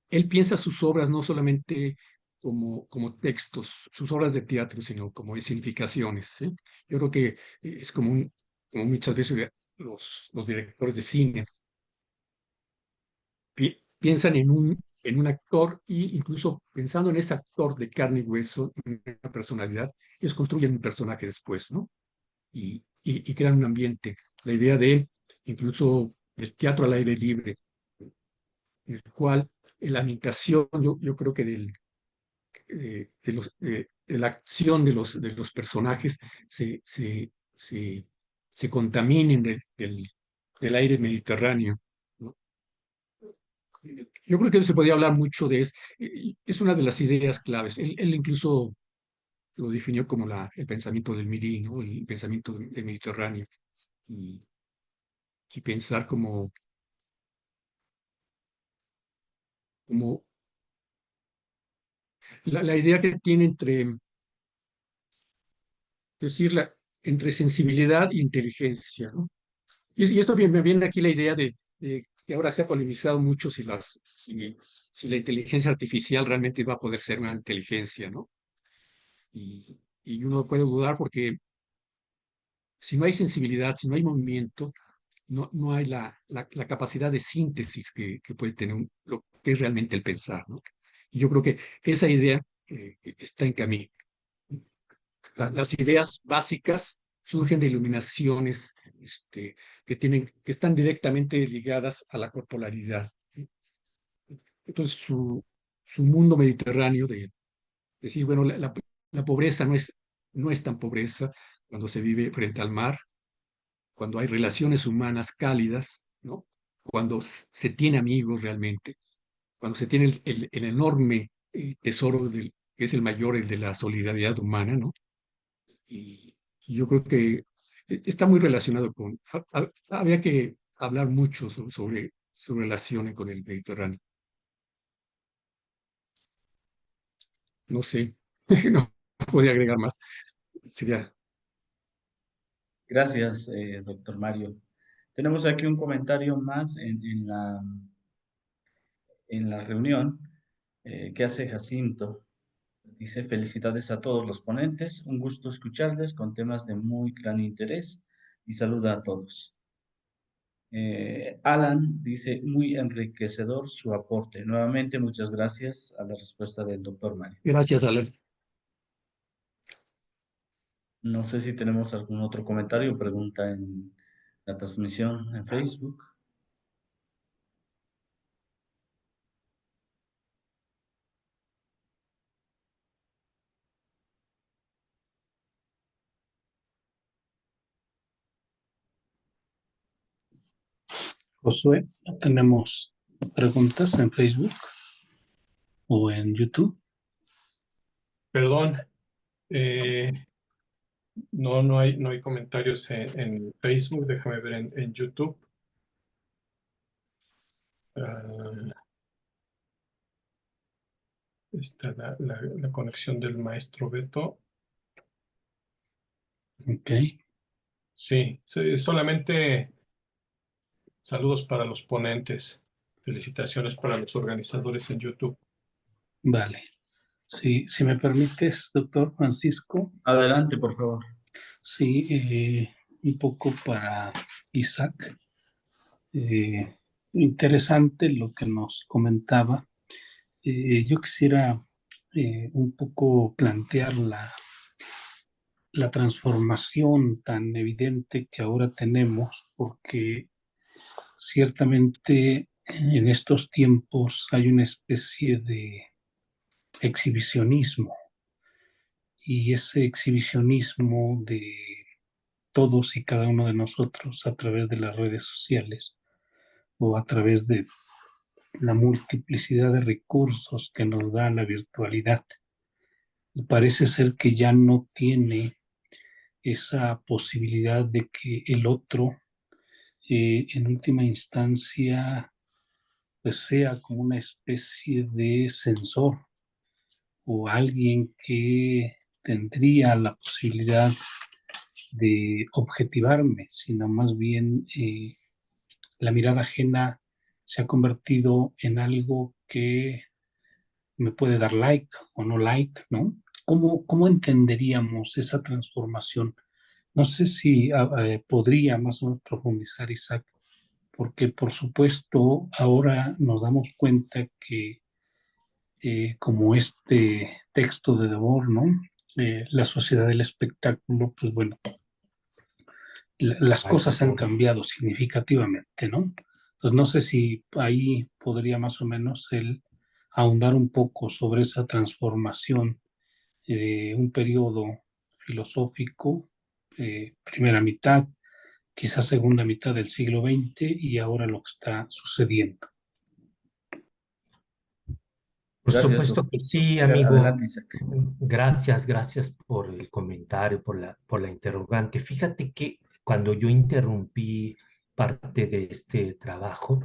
Él piensa sus obras no solamente como textos, sus obras de teatro, sino como escenificaciones, ¿sí? Yo creo que es como muchas veces los directores de cine piensan en un actor e incluso pensando en ese actor de carne y hueso, en una personalidad, ellos construyen un personaje después, ¿no? Y crean un ambiente. La idea de incluso el teatro al aire libre, en el cual la ambientación, yo creo que de la acción de los personajes se, se contaminen del aire mediterráneo, ¿no? Yo creo que se podía hablar mucho de eso. Es una de las ideas claves. Él incluso lo definió como el pensamiento del Mirí, ¿no? El pensamiento del Mediterráneo. Y, y pensar como la idea que tiene entre sensibilidad e inteligencia, ¿no? Y esto me viene aquí la idea de que ahora se ha polemizado mucho si la inteligencia artificial realmente va a poder ser una inteligencia, ¿no? Y uno puede dudar porque si no hay sensibilidad, si no hay movimiento, no hay la capacidad de síntesis que puede tener lo que es realmente el pensar, ¿no? Y yo creo que esa idea está en camino. Las ideas básicas surgen de iluminaciones que están directamente ligadas a la corporalidad. Entonces, su mundo mediterráneo de decir, bueno, la pobreza no es tan pobreza cuando se vive frente al mar, cuando hay relaciones humanas cálidas, ¿no? Cuando se tiene amigos realmente, cuando se tiene el enorme tesoro que es el mayor, el de la solidaridad humana, ¿no? Y yo creo que está muy relacionado había que hablar mucho sobre su relación con el Mediterráneo. No sé, no podría agregar más. Sería, Gracias, doctor Mario. Tenemos aquí un comentario más en la reunión que hace Jacinto. Dice, felicidades a todos los ponentes, un gusto escucharles con temas de muy gran interés y saluda a todos. Alan dice, muy enriquecedor su aporte. Nuevamente, muchas gracias a la respuesta del doctor Mario. gracias, Alan. No sé si tenemos algún otro comentario o pregunta en la transmisión en Facebook. Josué, ¿no tenemos preguntas en Facebook o en YouTube? Perdón, no hay comentarios en Facebook. Déjame ver en YouTube. Está la conexión del maestro Beto. Ok, Sí, solamente saludos para los ponentes. Felicitaciones para los organizadores en YouTube. vale. Sí, si me permites, doctor Francisco, Adelante, por favor. sí, un poco para Isaac. Interesante lo que nos comentaba. Yo quisiera un poco plantear la transformación tan evidente que ahora tenemos, porque ciertamente en estos tiempos hay una especie de exhibicionismo, y ese exhibicionismo de todos y cada uno de nosotros a través de las redes sociales o a través de la multiplicidad de recursos que nos da la virtualidad. Y parece ser que ya no tiene esa posibilidad de que el otro, en última instancia, pues sea como una especie de sensor o alguien que tendría la posibilidad de objetivarme, sino más bien la mirada ajena se ha convertido en algo que me puede dar like o no like, ¿no? ¿Cómo entenderíamos esa transformación? No sé si podría más o menos profundizar, Isaac, porque por supuesto ahora nos damos cuenta que como este texto de Debord, ¿no? La sociedad del espectáculo, pues bueno, las cosas han cambiado significativamente, ¿no? Entonces no sé si ahí podría más o menos él ahondar un poco sobre esa transformación de un periodo filosófico, primera mitad, quizás segunda mitad del siglo XX y ahora lo que está sucediendo. Por Gracias, supuesto doctor. que sí, amigo. Adelante, Isaac. Gracias, gracias por el comentario, por la interrogante. Fíjate que cuando yo interrumpí parte de este trabajo,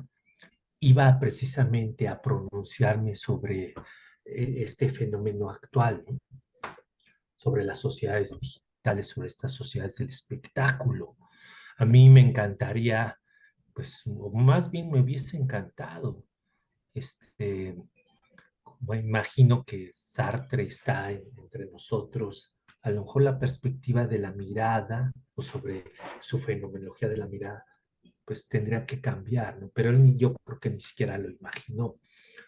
iba precisamente a pronunciarme sobre este fenómeno actual, ¿no? Sobre las sociedades digitales, sobre estas sociedades del espectáculo. A mí me encantaría, pues, o más bien me hubiese encantado, este, me imagino que Sartre está entre nosotros, a lo mejor la perspectiva de la mirada o sobre su fenomenología de la mirada, pues tendría que cambiar, ¿no? Pero él, yo creo que ni siquiera lo imaginó.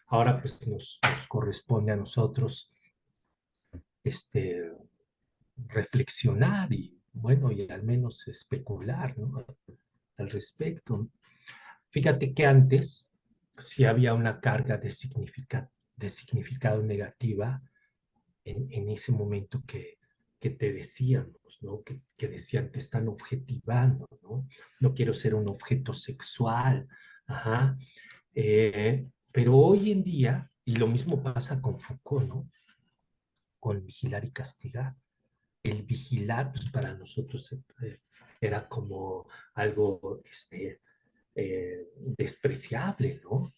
Ahora pues nos corresponde a nosotros este, reflexionar y, bueno, y al menos especular, ¿no? Al respecto. Fíjate que antes sí había una carga de significado negativa en ese momento que te decíamos, ¿no? Que decían, te están objetivando, ¿no? No quiero ser un objeto sexual, ajá. Pero hoy en día, y lo mismo pasa con Foucault, ¿no? Con vigilar y castigar. El vigilar, pues para nosotros era como algo despreciable, ¿no?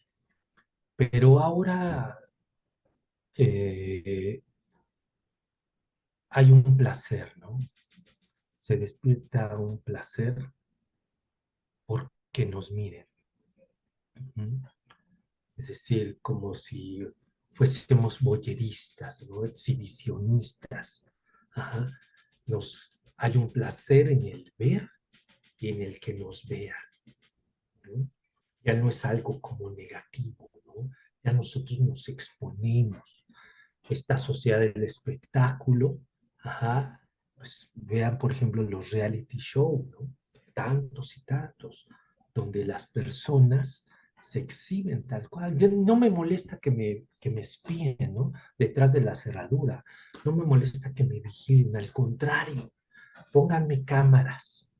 Pero ahora eh, hay un placer, ¿no? Se despierta un placer porque nos miren. ¿Mm? Es decir, como si fuésemos voyeristas, ¿no? Exhibicionistas. Ajá. Hay un placer en el ver y en el que nos vean, ¿no? Ya no es algo como negativo, ¿no? Ya nosotros nos exponemos. Esta sociedad del espectáculo, ajá, pues vean, por ejemplo, los reality show, ¿no? Tantos y tantos, donde las personas se exhiben tal cual. Yo, no me molesta que me espíen, ¿no? Detrás de la cerradura. No me molesta que me vigilen, al contrario, pónganme cámaras,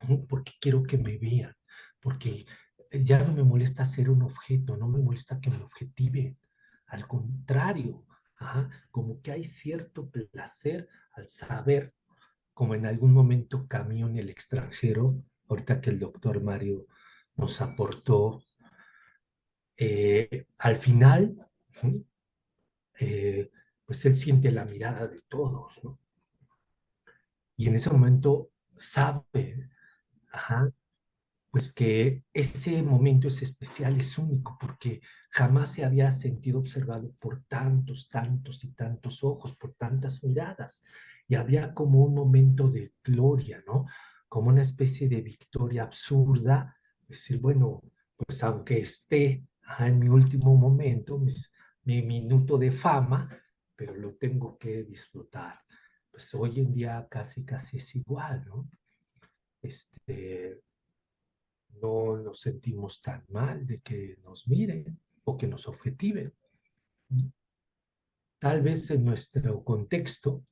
¿no? Porque quiero que me vean, porque ya no me molesta ser un objeto, no me molesta que me objetiven. Al contrario, ajá, como que hay cierto placer al saber, como en algún momento camino en el extranjero, ahorita que el doctor Mario nos aportó, al final, eh, pues él siente la mirada de todos, ¿no? Y en ese momento sabe, ajá, pues que ese momento es especial, es único, porque jamás se había sentido observado por tantos, tantos y tantos ojos, por tantas miradas. Y había como un momento de gloria, ¿no? Como una especie de victoria absurda, decir, bueno, pues aunque esté en mi último momento, mi minuto de fama, pero lo tengo que disfrutar. Pues hoy en día casi, casi es igual, ¿no? Este, no nos sentimos tan mal de que nos miren o que nos objetiven. Tal vez en nuestro contexto,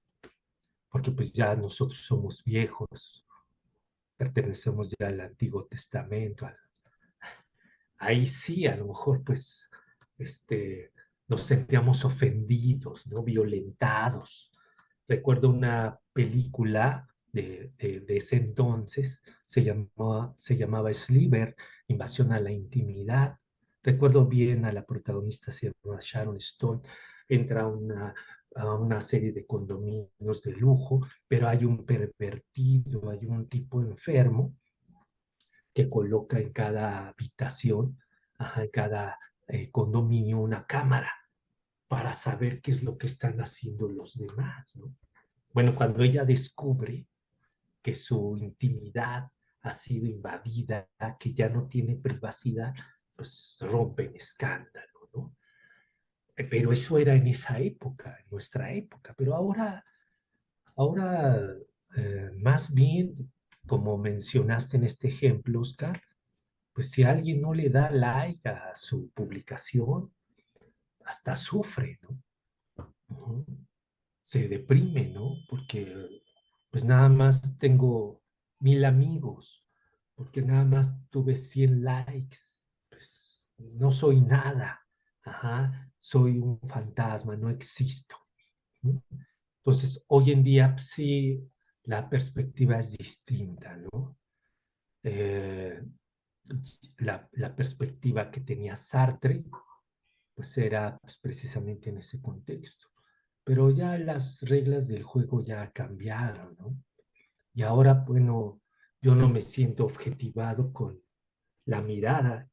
porque pues ya nosotros somos viejos, pertenecemos ya al Antiguo Testamento, ahí sí, a lo mejor pues nos sentíamos ofendidos, ¿no? Violentados. Recuerdo una película de ese entonces, se llamaba Sliver, Invasión a la Intimidad. Recuerdo bien a la protagonista, se llama Sharon Stone, entra a una serie de condominios de lujo, pero hay un pervertido, hay un tipo enfermo que coloca en cada habitación, ajá, en cada condominio una cámara para saber qué es lo que están haciendo los demás, ¿no? Bueno, cuando ella descubre que su intimidad ha sido invadida, que ya no tiene privacidad, pues rompe en escándalo, ¿no? Pero eso era en esa época, en nuestra época, pero ahora más bien, como mencionaste en este ejemplo, Oscar, pues si alguien no le da like a su publicación, hasta sufre, ¿no? Ujú. Se deprime, ¿no? Porque pues nada más tengo 1000 amigos, porque nada más tuve 100 likes, pues no soy nada, ajá, soy un fantasma, no existo, ¿no? Entonces, hoy en día sí, la perspectiva es distinta, ¿no? La perspectiva que tenía Sartre, pues era pues, precisamente en ese contexto. Pero ya las reglas del juego ya cambiaron, ¿no? Y ahora, bueno, yo no me siento objetivado con la mirada,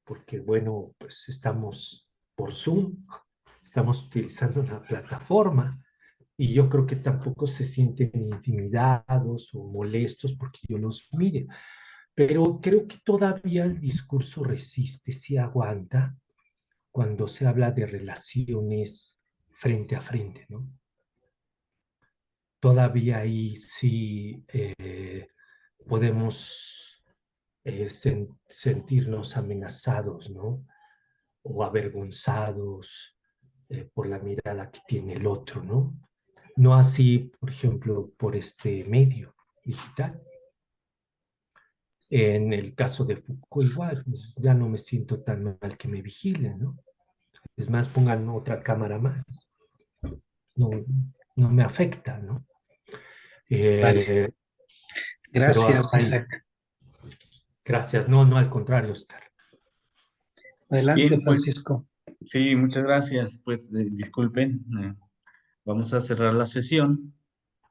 porque, bueno, pues estamos por Zoom, estamos utilizando una plataforma, y yo creo que tampoco se sienten intimidados o molestos porque yo los mire. Pero creo que todavía el discurso resiste, sí aguanta cuando se habla de relaciones frente a frente, ¿no? Todavía ahí sí podemos sentirnos amenazados, ¿no? O avergonzados por la mirada que tiene el otro, ¿no? No así, por ejemplo, por este medio digital. En el caso de Foucault igual, pues ya no me siento tan mal que me vigilen, ¿no? Es más, pongan otra cámara más. No, no me afecta, ¿no? Vale. Gracias, Isaac. Gracias. No, no, al contrario, Oscar. Adelante, Bien, pues, Francisco. sí, muchas gracias. Pues disculpen, vamos a cerrar la sesión.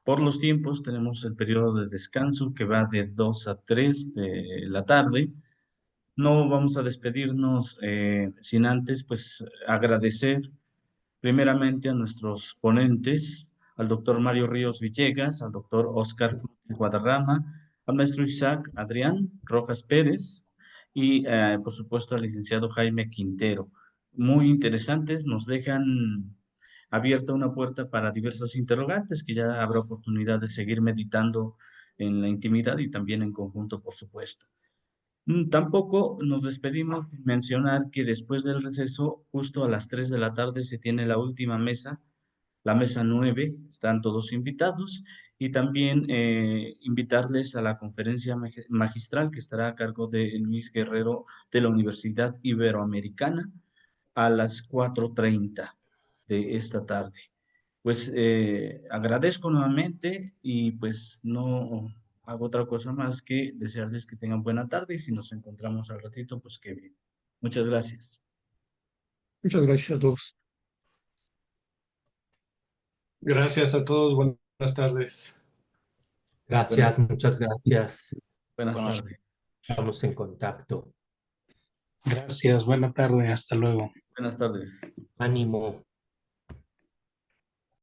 Por los tiempos, tenemos el periodo de descanso que va de 2 a 3 de la tarde. No vamos a despedirnos sin antes, pues, agradecer primeramente a nuestros ponentes, al doctor Mario Ríos Villegas, al doctor Oscar Guadarrama, al maestro Isaac Adrián Rojas Pérez y, por supuesto, al licenciado Jaime Quintero. Muy interesantes, nos dejan abierta una puerta para diversas interrogantes que ya habrá oportunidad de seguir meditando en la intimidad y también en conjunto, por supuesto. Tampoco nos despedimos sin mencionar que después del receso, justo a las 3 de la tarde, se tiene la última mesa, la mesa 9, están todos invitados, y también invitarles a la conferencia magistral que estará a cargo de Luis Guerrero de la Universidad Iberoamericana a las 4:30 de esta tarde. Pues agradezco nuevamente y pues no hago otra cosa más que desearles que tengan buena tarde y si nos encontramos al ratito, pues qué bien. Muchas gracias. Muchas gracias a todos. Gracias a todos. Buenas tardes. Gracias, muchas gracias. Buenas tardes. Estamos en contacto. Gracias, buena tarde, hasta luego. Buenas tardes. Ánimo.